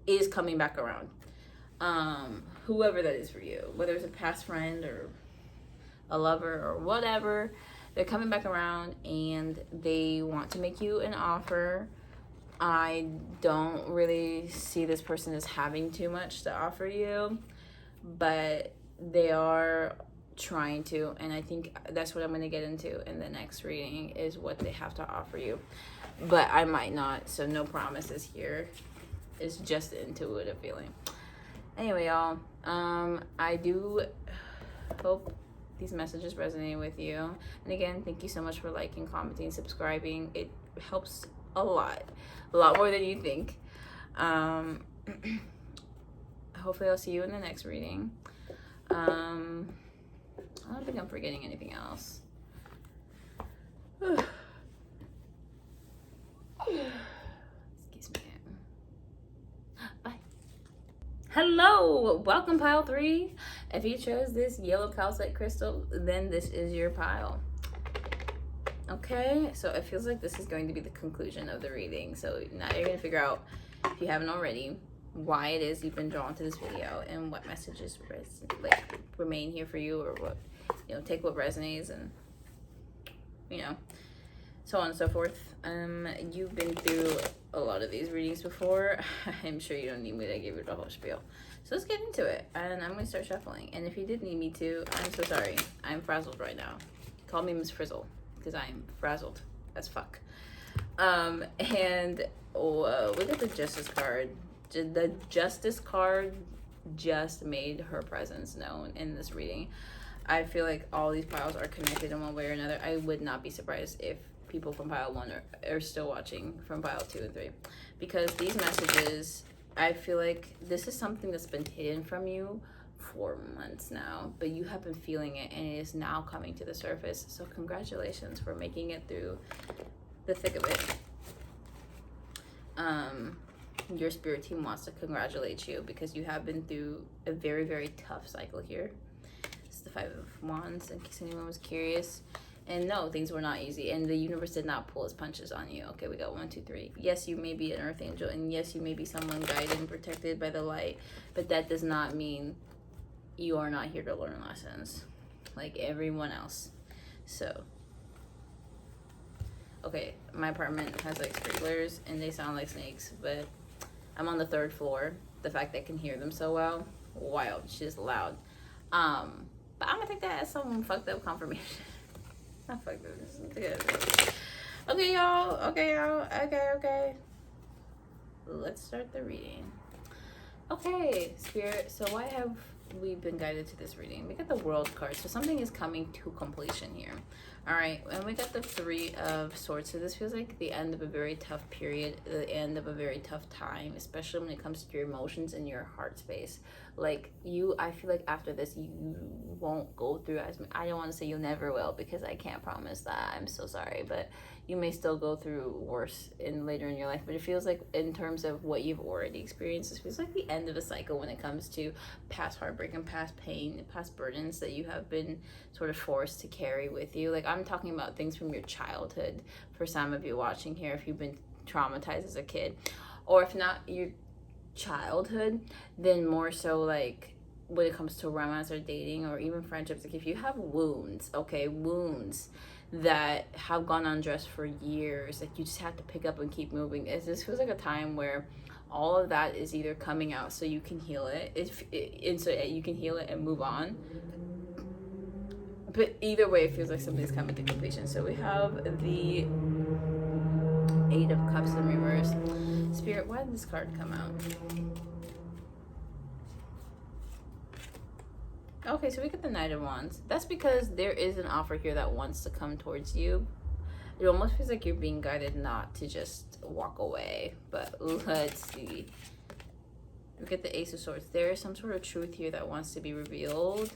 is coming back around. Whoever that is for you, whether it's a past friend or a lover or whatever, they're coming back around and they want to make you an offer. I don't really see this person as having too much to offer you, but they are trying to, and I think that's what I'm going to get into in the next reading, is what they have to offer you. But I might not, so no promises here. It's just an intuitive feeling. Anyway, y'all, I do hope these messages resonate with you. And again, thank you so much for liking, commenting, subscribing. It helps a lot more than you think. Hopefully I'll see you in the next reading. I don't think I'm forgetting anything else. Excuse me. Bye. Hello, welcome pile 3. If you chose this yellow calcite crystal, then this is your pile. Okay, so it feels like this is going to be the conclusion of the reading. So now you're going to figure out, if you haven't already, why it is you've been drawn to this video and what messages remain here for you, or what, take what resonates, and so on and so forth. You've been through a lot of these readings before. I'm sure you don't need me to give you the whole spiel. So let's get into it, and I'm going to start shuffling. And if you did need me to, I'm so sorry. I'm frazzled right now. Call me Miss Frizzle, because I'm frazzled as fuck. And we got the Justice card. The Justice card just made her presence known in this reading. I feel like all these piles are connected in one way or another. I would not be surprised if people from pile 1 are still watching from pile 2 and 3, because these messages, I feel like this is something that's been hidden from you for months now, but you have been feeling it, and it is now coming to the surface. So congratulations for making it through the thick of it. Your spirit team wants to congratulate you, because you have been through a very, very tough cycle here. It's the 5 of Wands, in case anyone was curious. And no, things were not easy, and the universe did not pull its punches on you. Okay, we got 1, 2, 3. Yes, you may be an earth angel, and yes, you may be someone guided and protected by the light, but that does not mean you are not here to learn lessons like everyone else. So, okay, my apartment has like sprinklers, and they sound like snakes, but I'm on the 3rd floor. The fact that I can hear them so well, wild. It's just loud. But I'm gonna take that as some fucked up confirmation. Not fucked up. Okay, y'all. Okay. Let's start the reading. Okay, Spirit. So why have we been guided to this reading? We got the World card. So something is coming to completion here. All right, and we got the 3 of Swords. So this feels like the end of a very tough period, the end of a very tough time, especially when it comes to your emotions and your heart space. Like I feel like after this, you won't go through as, I don't want to say you never will, because I can't promise that. I'm so sorry, but you may still go through worse later in your life. But it feels like, in terms of what you've already experienced, it feels like the end of a cycle when it comes to past heartbreak and past pain and past burdens that you have been sort of forced to carry with you. Like, I'm talking about things from your childhood for some of you watching here, if you've been traumatized as a kid, or if not your childhood, then more so like when it comes to romance or dating or even friendships. Like, if you have wounds that have gone undressed for years, like you just have to pick up and keep moving. This feels like a time where all of that is either coming out so you can heal it, so you can heal it and move on. But either way, it feels like something's coming to completion. So we have the 8 of Cups in reverse. Spirit, why did this card come out? Okay, so we get the Knight of Wands. That's because there is an offer here that wants to come towards you. It almost feels like you're being guided not to just walk away. But let's see. We get the Ace of Swords. There is some sort of truth here that wants to be revealed.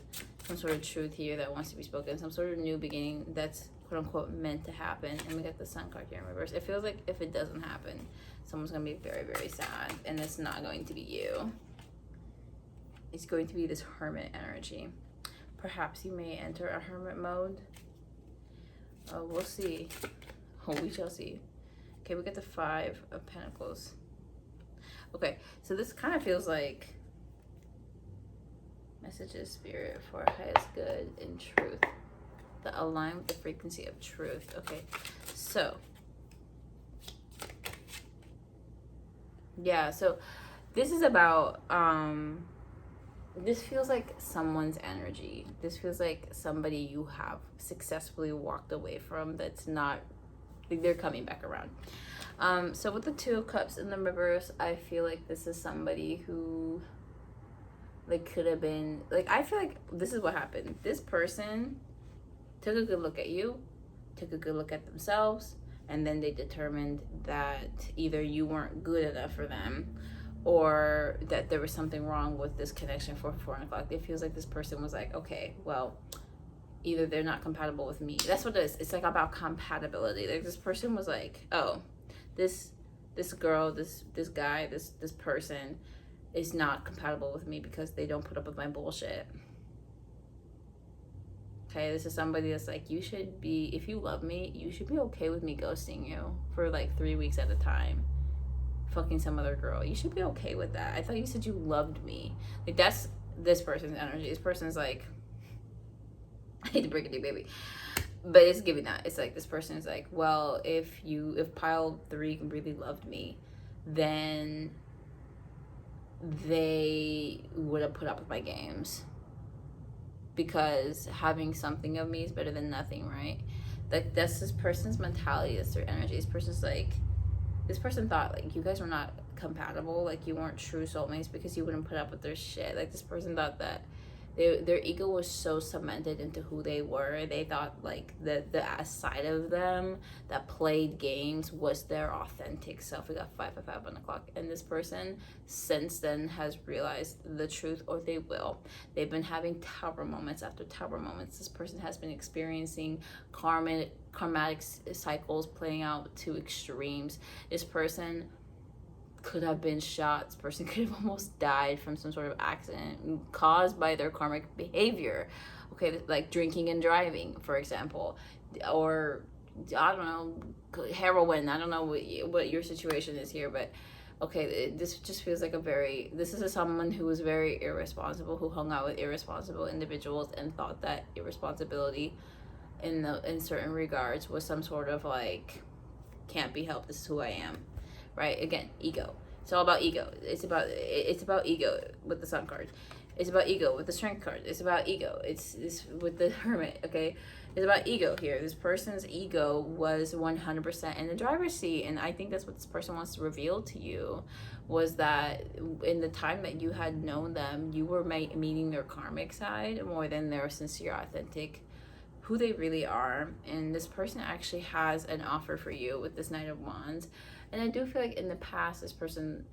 Some sort of truth here that wants to be spoken. Some sort of new beginning that's quote-unquote meant to happen. And we got the Sun card here in reverse. It feels like if it doesn't happen, someone's going to be very, very sad. And it's not going to be you. It's going to be this hermit energy. Perhaps you may enter a hermit mode. We'll see. We shall see. Okay, we get the 5 of Pentacles. Okay, so this kind of feels like messages, Spirit, for highest good and truth that align with the frequency of truth. Okay, so yeah, so this is about this feels like someone's energy. This feels like somebody you have successfully walked away from that's not, like, they're coming back around. So with the 2 of Cups in the reverse, I feel like this is somebody who, like, could have been, like, I feel like this is what happened. This person took a good look at you, took a good look at themselves, and then they determined that either you weren't good enough for them, or that there was something wrong with this connection for 4 o'clock. It feels like this person was like, okay, well, either they're not compatible with me. That's what it is. It's like about compatibility. Like, this person was like, oh, this girl, this guy, this person is not compatible with me because they don't put up with my bullshit. Okay, this is somebody that's like, you should be, if you love me, you should be okay with me ghosting you for like 3 weeks at a time, fucking some other girl. You should be okay with that. I thought you said you loved me. Like, that's this person's energy. This person's like, I hate to break it to you, baby, but it's giving that. It's like, this person is like, well, if pile 3 really loved me, then they would have put up with my games, because having something of me is better than nothing, right? Like, that's this person's mentality. That's their energy. This person's like, this person thought like you guys were not compatible, like you weren't true soulmates because you wouldn't put up with their shit. Like, this person thought that their ego was so cemented into who they were. They thought like the side of them that played games was their authentic self. We got 5 on the clock, and this person since then has realized the truth, or they will. They've been having tower moments after tower moments. This person has been experiencing karmatic cycles playing out to extremes. This person could have been shot. This person could have almost died from some sort of accident caused by their karmic behavior. Okay, like drinking and driving, for example, or I don't know, heroin. I don't know what your situation is here, but okay, this just feels like this is someone who was very irresponsible, who hung out with irresponsible individuals and thought that irresponsibility in certain regards was some sort of like, can't be helped, this is who I am. Right? Again, ego. It's all about ego. It's about ego with the Sun card. It's about ego with the Strength card. It's about ego. It's with the Hermit. Okay, it's about ego here. This person's ego was 100% in the driver's seat, and I think that's what this person wants to reveal to you, was that in the time that you had known them, you were meeting their karmic side more than their sincere, authentic, who they really are. And this person actually has an offer for you with this Knight of Wands. And I do feel like in the past, this person,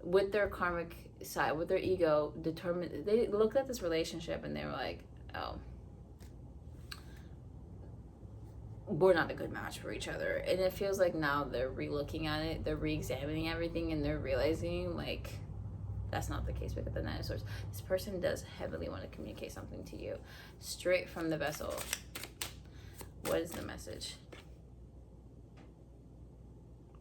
with their karmic side, with their ego, they looked at this relationship and they were like, oh, we're not a good match for each other. And it feels like now they're re-looking at it, they're re-examining everything, and they're realizing like, that's not the case. With the Nine of Swords, this person does heavily want to communicate something to you. Straight from the vessel. What is the message?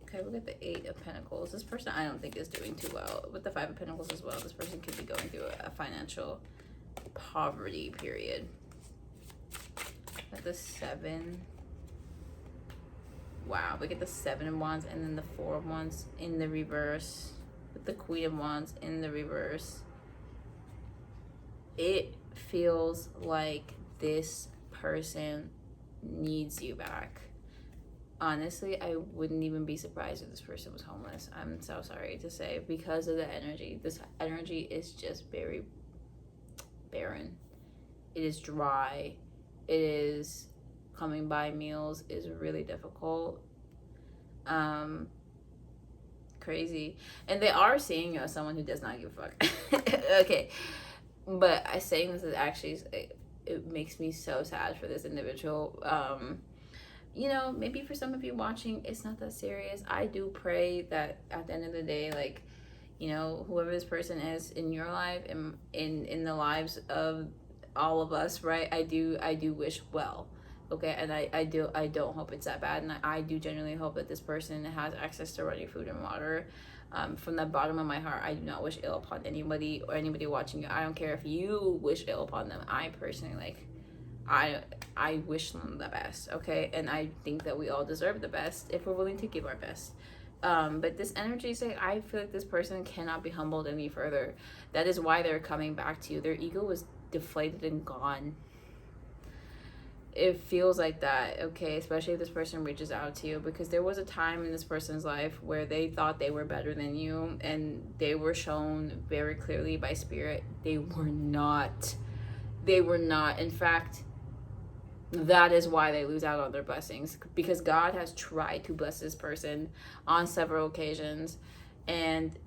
Okay, look at the 8 of Pentacles. This person, I don't think, is doing too well. With the 5 of Pentacles as well, this person could be going through a financial poverty period. At the 7. Wow, we get the 7 of Wands and then the 4 of Wands in the reverse. With the Queen of Wands in the reverse. It feels like this person needs you back. Honestly, I wouldn't even be surprised if this person was homeless. I'm so sorry to say, because of the energy. This energy is just very barren. It is dry. It is coming by meals is really difficult. Crazy. And they are seeing you as someone who does not give a fuck. Okay. But I saying this is actually, it makes me so sad for this individual. You know, maybe for some of you watching, it's not that serious. I do pray that at the end of the day, like, you know, whoever this person is in your life, in the lives of all of us, right? I do wish well, okay? And I don't hope it's that bad. And I do genuinely hope that this person has access to running food and water. From the bottom of my heart, I do not wish ill upon anybody or anybody watching you. I don't care if you wish ill upon them. I personally, like, I wish them the best, okay? And I think that we all deserve the best if we're willing to give our best. But this energy is like, I feel like this person cannot be humbled any further. That is why they're coming back to you. Their ego was deflated and gone. It feels like that, okay? Especially if this person reaches out to you, because there was a time in this person's life where they thought they were better than you, and they were shown very clearly by spirit they were not. They were not. In fact, that is why they lose out on their blessings, because God has tried to bless this person on several occasions, and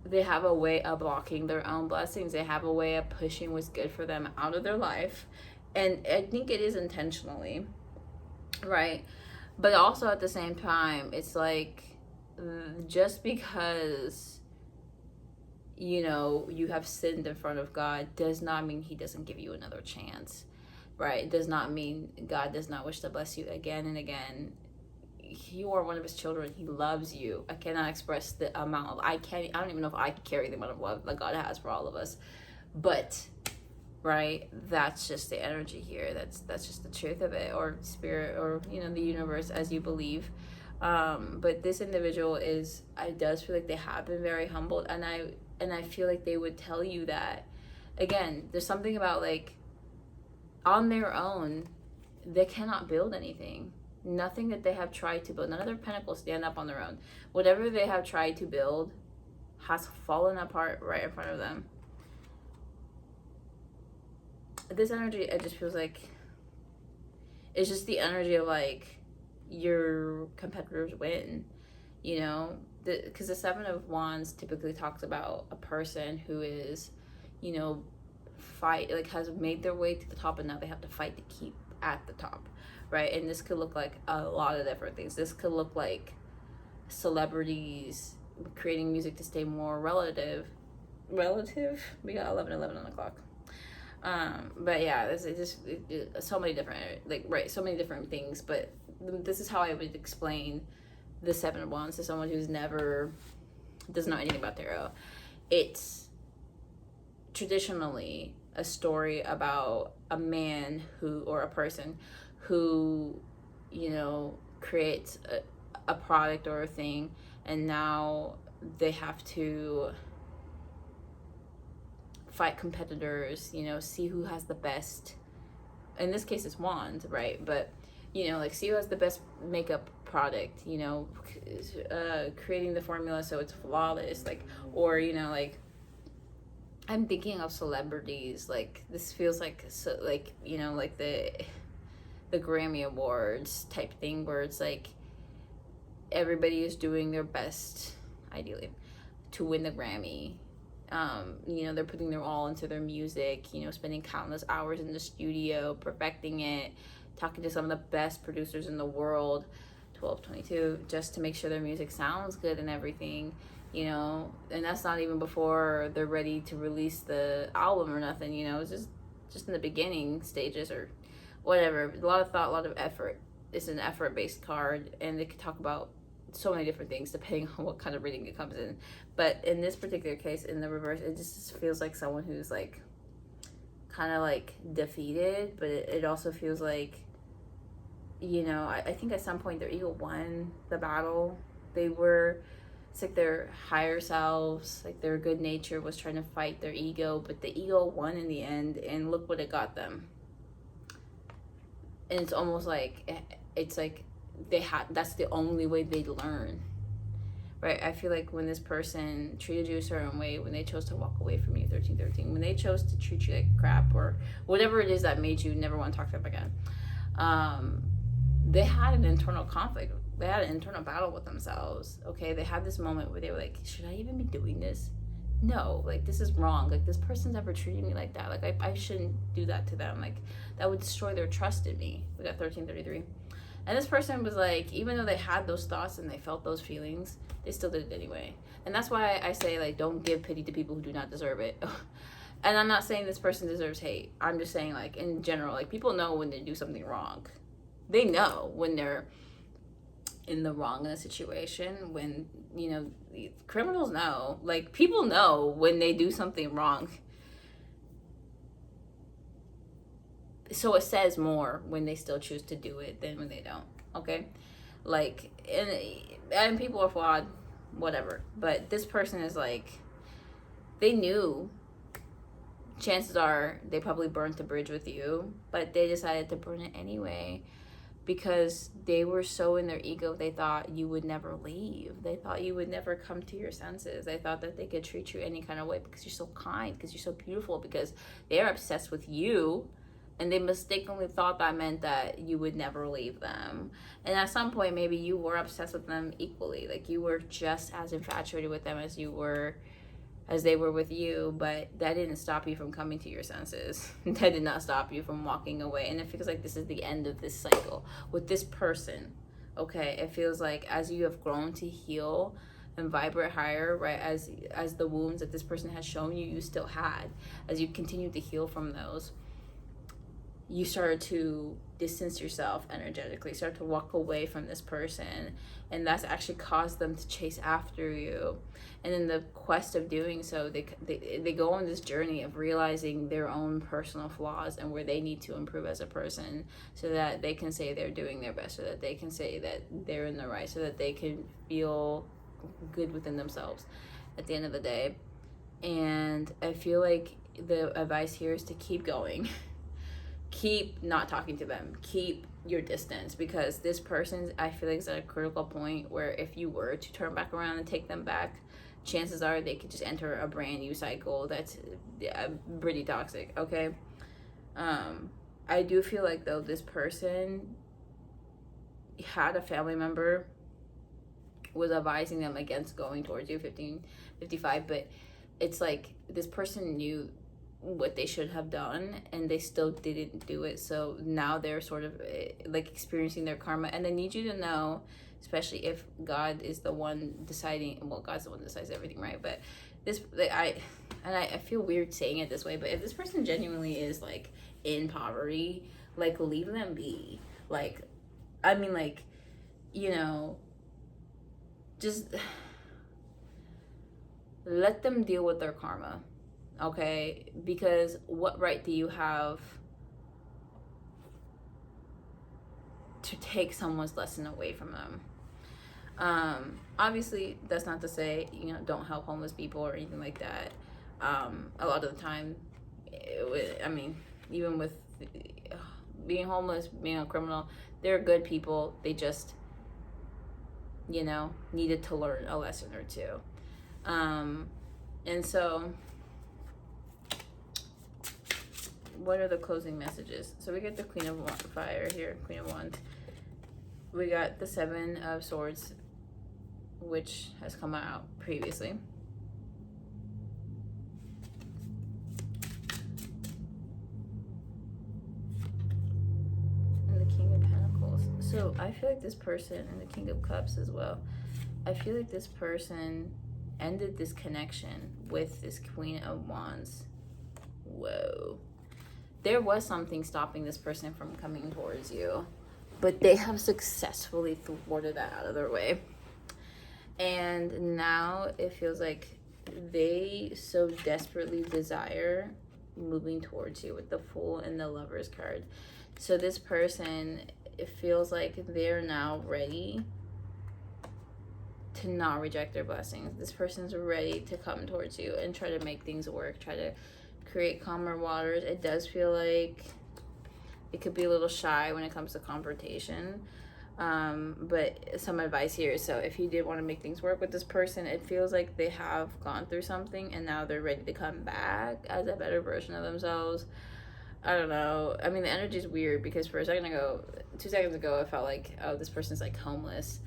they have a way of blocking their own blessings. They have a way of pushing what's good for them out of their life, and I think it is intentionally, right? But also at the same time, it's like, just because, you know, you have sinned in front of God does not mean he doesn't give you another chance. right? It does not mean God does not wish to bless you again and again. You are one of his children. He loves you. I cannot express the amount of, I don't even know if I can carry the amount of love that God has for all of us. But, right, that's just the energy here. That's just the truth of it, or spirit, or, you know, the universe as you believe. But this individual does feel like they have been very humbled, and I feel like they would tell you that. Again, there's something about, like, on their own, they cannot build anything. Nothing that they have tried to build, none of their pinnacles stand up on their own. Whatever they have tried to build has fallen apart right in front of them. This energy, it just feels like, it's just the energy of, like, your competitors win, you know? Because the Seven of Wands typically talks about a person who is, you know, has made their way to the top, and now they have to fight to keep at the top, right? And this could look like a lot of different things. This could look like celebrities creating music to stay more relative. We got 11 on the clock. But yeah, so many different, like, right, so many different things. But this is how I would explain the Seven of Wands to someone who's never doesn't know anything about tarot. It's traditionally a story about a man or a person who, you know, creates a product or a thing, and now they have to fight competitors, you know, see who has the best, in this case it's wands, right? But, you know, like, see who has the best makeup product, you know, creating the formula so it's flawless, like, or, you know, like, I'm thinking of celebrities, like, this feels like, so, like, you know, like the Grammy Awards type thing, where it's like everybody is doing their best, ideally, to win the Grammy. You know, they're putting their all into their music, you know, spending countless hours in the studio, perfecting it, talking to some of the best producers in the world, 1222, just to make sure their music sounds good and everything, you know. And that's not even before they're ready to release the album or nothing, you know. It's just in the beginning stages or whatever. A lot of thought, a lot of effort. It's an effort-based card, and they could talk about so many different things depending on what kind of reading it comes in. But in this particular case, in the reverse, it just feels like someone who's, like, kind of, like, defeated, but it also feels like, you know, I think at some point their ego won the battle. It's like their higher selves, like their good nature was trying to fight their ego, but the ego won in the end, and look what it got them. And it's almost like, it's like that's the only way they learn, right? I feel like when this person treated you a certain way, when they chose to walk away from you, 1313, when they chose to treat you like crap, or whatever it is that made you never want to talk to them again, they had an internal conflict. They had an internal battle with themselves, okay? They had this moment where they were like, should I even be doing this? No, like, this is wrong. Like, this person's never treated me like that. Like, I shouldn't do that to them. Like, that would destroy their trust in me. We got 1333. And this person was like, even though they had those thoughts and they felt those feelings, they still did it anyway. And that's why I say, like, don't give pity to people who do not deserve it. And I'm not saying this person deserves hate. I'm just saying, like, in general, like, people know when they do something wrong. They know when they're in the wrong in a situation, when, you know, criminals know, like, people know when they do something wrong. So it says more when they still choose to do it than when they don't, okay? Like, and people are flawed, whatever, but this person is like, they knew, chances are they probably burnt the bridge with you, but they decided to burn it anyway, because they were so in their ego. They thought you would never leave. They thought you would never come to your senses. They thought that they could treat you any kind of way because you're so kind, because you're so beautiful, because they're obsessed with you, and they mistakenly thought that meant that you would never leave them. And at some point, maybe you were obsessed with them equally. Like, you were just as infatuated with them as they were with you, but that didn't stop you from coming to your senses. That did not stop you from walking away. And it feels like this is the end of this cycle with this person, okay? It feels like as you have grown to heal and vibrate higher, right, as the wounds that this person has shown you, you still had, as you continue to heal from those, you started to distance yourself energetically, start to walk away from this person, and that's actually caused them to chase after you. And in the quest of doing so, they go on this journey of realizing their own personal flaws and where they need to improve as a person, so that they can say they're doing their best, so that they can say that they're in the right, so that they can feel good within themselves at the end of the day. And I feel like the advice here is to keep going. Keep not talking to them. Keep your distance, because this person, I feel like, is at a critical point where if you were to turn back around and take them back, chances are they could just enter a brand new cycle that's pretty toxic, okay? I do feel like, though, this person had a family member was advising them against going towards you, 55, but it's like this person knew what they should have done and they still didn't do it. So now they're sort of like experiencing their karma, and I need you to know, especially if God is the one deciding, well, God's the one that decides everything, right? But this, like, I feel weird saying it this way, but if this person genuinely is like in poverty, like, leave them be. Like, I mean, like, you know, just let them deal with their karma, okay? Because what right do you have to take someone's lesson away from them? Obviously, that's not to say, you know, don't help homeless people or anything like that. A lot of the time, even with being homeless, being a criminal, they're good people. They just, you know, needed to learn a lesson or two. And so, what are the closing messages? So we get the Queen of Fire here, Queen of Wands. We got the Seven of Swords, which has come out previously. And the King of Pentacles. So I feel like this person, and the King of Cups as well, I feel like this person ended this connection with this Queen of Wands. Whoa. There was something stopping this person from coming towards you, but they have successfully thwarted that out of their way. And now it feels like they so desperately desire moving towards you with the Fool and the Lovers card. So this person, it feels like they're now ready to not reject their blessings. This person's ready to come towards you and try to make things work, try to create calmer waters. It does feel like it could be a little shy when it comes to confrontation, but some advice here. So if you did want to make things work with this person, it feels like they have gone through something and now they're ready to come back as a better version of themselves. I don't know. I mean, the energy is weird because for a second ago, 2 seconds ago, I felt like, oh, this person's like homeless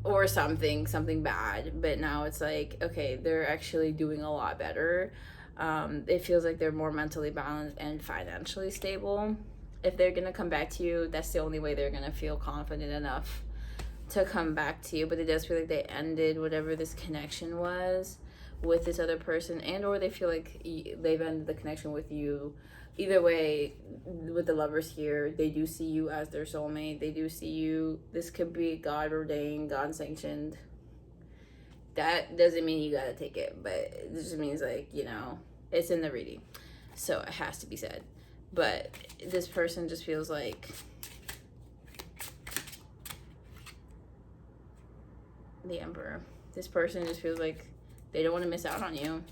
or something bad, but now it's like, okay, they're actually doing a lot better. It feels like they're more mentally balanced and financially stable. If they're gonna come back to you, that's the only way they're gonna feel confident enough to come back to you. But it does feel like they ended whatever this connection was with this other person, and or they feel like they've ended the connection with you. Either way, with the Lovers here, they do see you as their soulmate. They do see you. This could be God ordained, God sanctioned. That doesn't mean you gotta take it, but it just means, like, you know, it's in the reading, so it has to be said. But this person just feels like the Emperor. This person just feels like they don't want to miss out on you,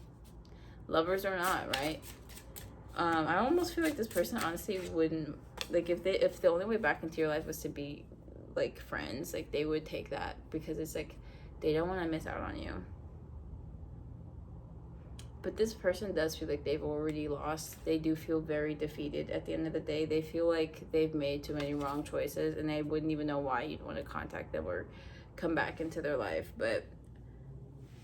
lovers or not, right? I almost feel like this person honestly wouldn't, like, if the only way back into your life was to be like friends, like, they would take that, because it's like they don't want to miss out on you. But this person does feel like they've already lost. They do feel very defeated at the end of the day. They feel like they've made too many wrong choices, and they wouldn't even know why you'd want to contact them or come back into their life. But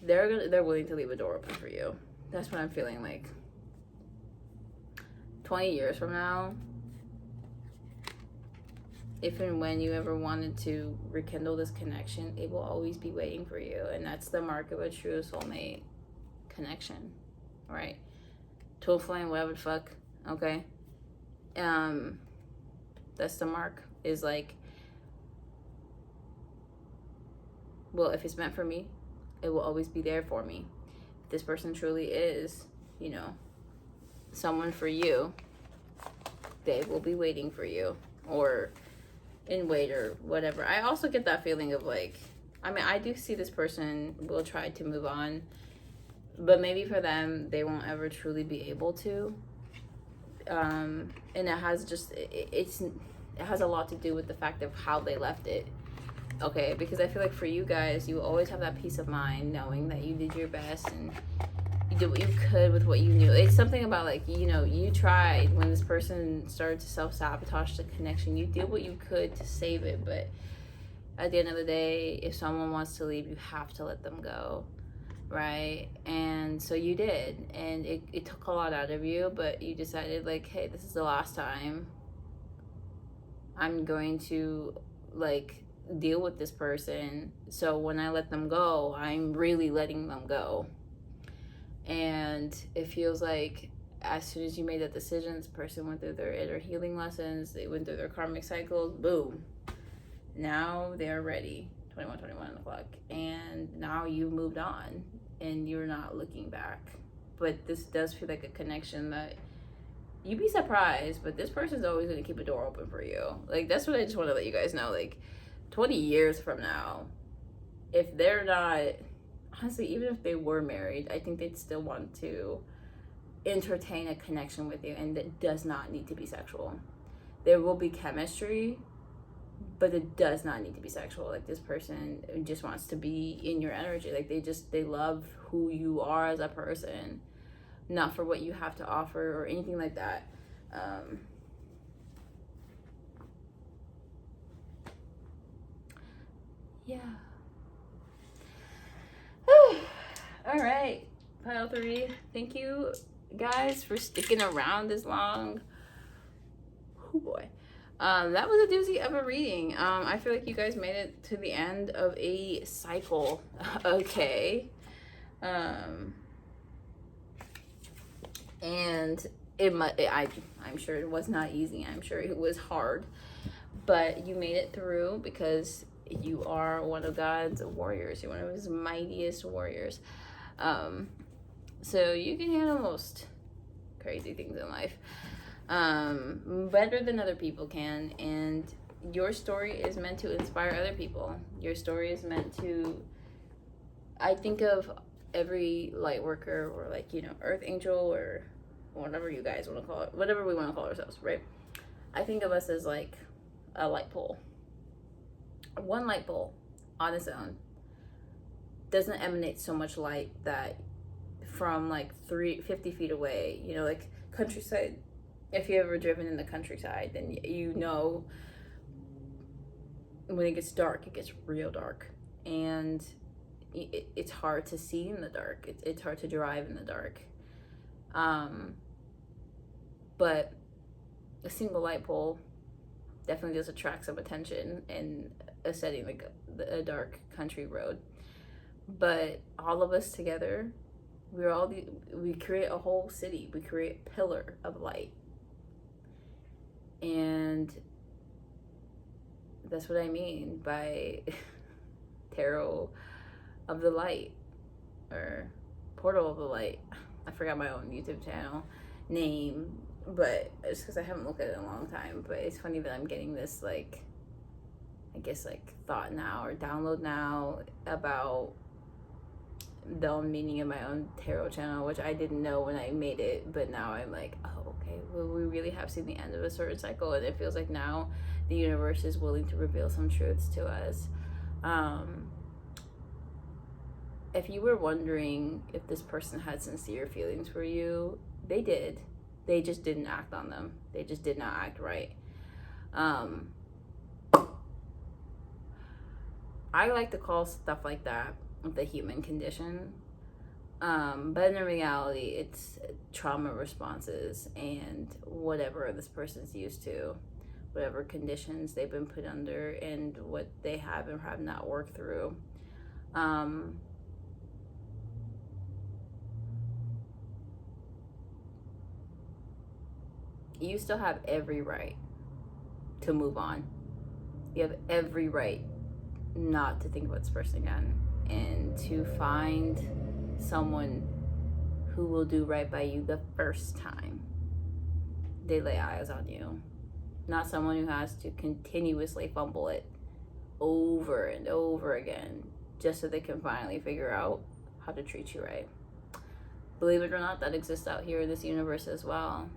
they're willing to leave a door open for you. That's what I'm feeling like. 20 years from now, if and when you ever wanted to rekindle this connection, it will always be waiting for you. And that's the mark of a true soulmate connection, right? Twin flame, whatever the fuck, okay? That's the mark, is like, well, if it's meant for me, it will always be there for me. If this person truly is, you know, someone for you, they will be waiting for you, or in wait, or whatever. I also get that feeling of like, I mean, I do see this person will try to move on, but maybe for them, they won't ever truly be able to. And it has just, it has a lot to do with the fact of how they left it. Okay, because I feel like for you guys, you always have that peace of mind knowing that you did your best and you did what you could with what you knew. It's something about like, you know, you tried when this person started to self-sabotage the connection. You did what you could to save it, but at the end of the day, if someone wants to leave, you have to let them go, right? And so you did, and it took a lot out of you, but you decided like, hey, this is the last time I'm going to like deal with this person. So when I let them go, I'm really letting them go. And it feels like as soon as you made that decision, this person went through their inner healing lessons, they went through their karmic cycles, boom, now they're ready. 21 o'clock, and now you've moved on and you're not looking back. But this does feel like a connection that you'd be surprised, but this person's always going to keep a door open for you. Like, that's what I just want to let you guys know. Like, 20 years from now, if they're not, honestly, even if they were married, I think they'd still want to entertain a connection with you, and that does not need to be sexual. There will be chemistry, but it does not need to be sexual. Like, this person just wants to be in your energy. Like, they love who you are as a person, not for what you have to offer or anything like that. Yeah. All right, pile 3. Thank you guys for sticking around this long. Oh boy. That was a doozy of a reading. I feel like you guys made it to the end of a cycle. Okay. And I'm sure it was not easy. I'm sure it was hard, but you made it through because you are one of God's warriors. You're one of his mightiest warriors. So you can handle most crazy things in life. Better than other people can, and your story is meant to inspire other people. Your story is meant to, I think of every light worker, or like, you know, earth angel, or whatever you guys want to call it, whatever we want to call ourselves, right? I think of us as like a light pole. One light pole on its own doesn't emanate so much light that from like 50 feet away, you know, like countryside, if you've ever driven in the countryside, then you know when it gets dark, it gets real dark, and it's hard to see in the dark. It's hard to drive in the dark. But a single light pole definitely does attract some attention in a setting like a dark country road. But all of us together, we create a whole city. We create a pillar of light. And that's what I mean by tarot of the light, or portal of the light. I forgot my own YouTube channel name, but it's because I haven't looked at it in a long time. But it's funny that I'm getting this, like, I guess, like, thought now or download now about the own meaning of my own tarot channel, which I didn't know when I made it, but now I'm like, oh, okay, well, we really have seen the end of a certain cycle, and it feels like now the universe is willing to reveal some truths to us. If you were wondering if this person had sincere feelings for you, they did. They just didn't act on them. They just did not act right. I like to call stuff like that the human condition. But in reality, it's trauma responses and whatever this person's used to, whatever conditions they've been put under, and what they have and have not worked through. You still have every right to move on. You have every right not to think about this person again, and to find someone who will do right by you the first time they lay eyes on you. Not someone who has to continuously fumble it over and over again just so they can finally figure out how to treat you right. Believe it or not, that exists out here in this universe as well.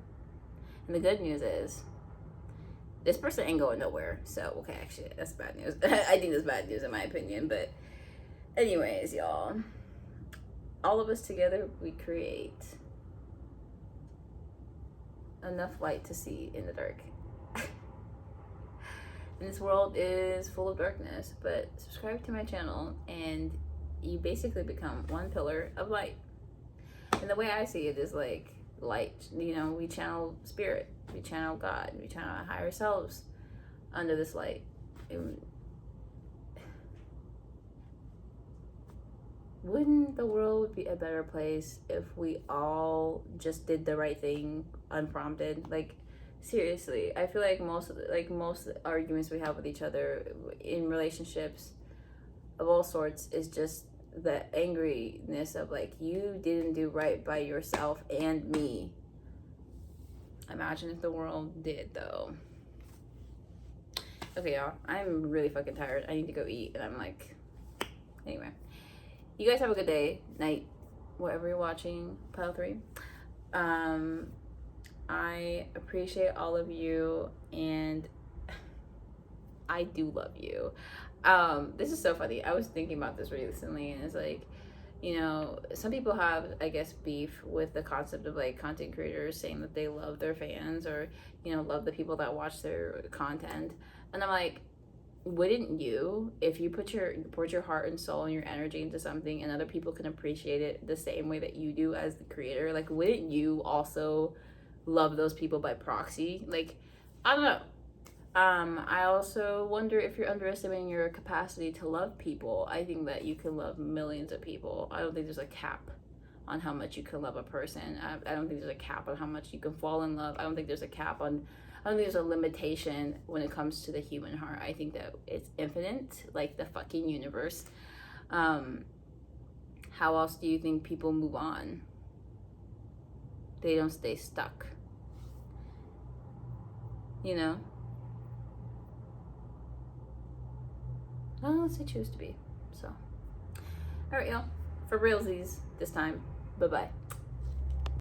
And the good news is, this person ain't going nowhere. So, okay, actually, that's bad news. I think that's bad news in my opinion. But anyways, y'all, all of us together, we create enough light to see in the dark. And this world is full of darkness, but subscribe to my channel and you basically become one pillar of light. And the way I see it is like light, you know, we channel spirit, we channel God, we channel our higher selves under this light. Wouldn't the world be a better place if we all just did the right thing unprompted? Like, seriously, I feel like most arguments we have with each other in relationships of all sorts is just the angriness of like, you didn't do right by yourself and me. Imagine if the world did, though. Okay, y'all, I'm really fucking tired. I need to go eat, and I'm like, anyway. You guys have a good day, night, whatever you're watching, pile 3. I appreciate all of you, and I do love you. This is so funny. I was thinking about this recently, and it's like, you know, some people have, I guess, beef with the concept of like content creators saying that they love their fans, or, you know, love the people that watch their content. And I'm like, wouldn't you, if you poured your heart and soul and your energy into something and other people can appreciate it the same way that you do as the creator, like, wouldn't you also love those people by proxy? Like, I don't know. I also wonder if you're underestimating your capacity to love people. I think that you can love millions of people. I don't think there's a cap on how much you can love a person. I don't think there's a cap on how much you can fall in love. I don't think there's a cap on, I don't think there's a limitation when it comes to the human heart. I think that it's infinite, like the fucking universe. How else do you think people move on? They don't stay stuck. You know? Unless they choose to be. So, all right, y'all. For realsies this time. Bye-bye.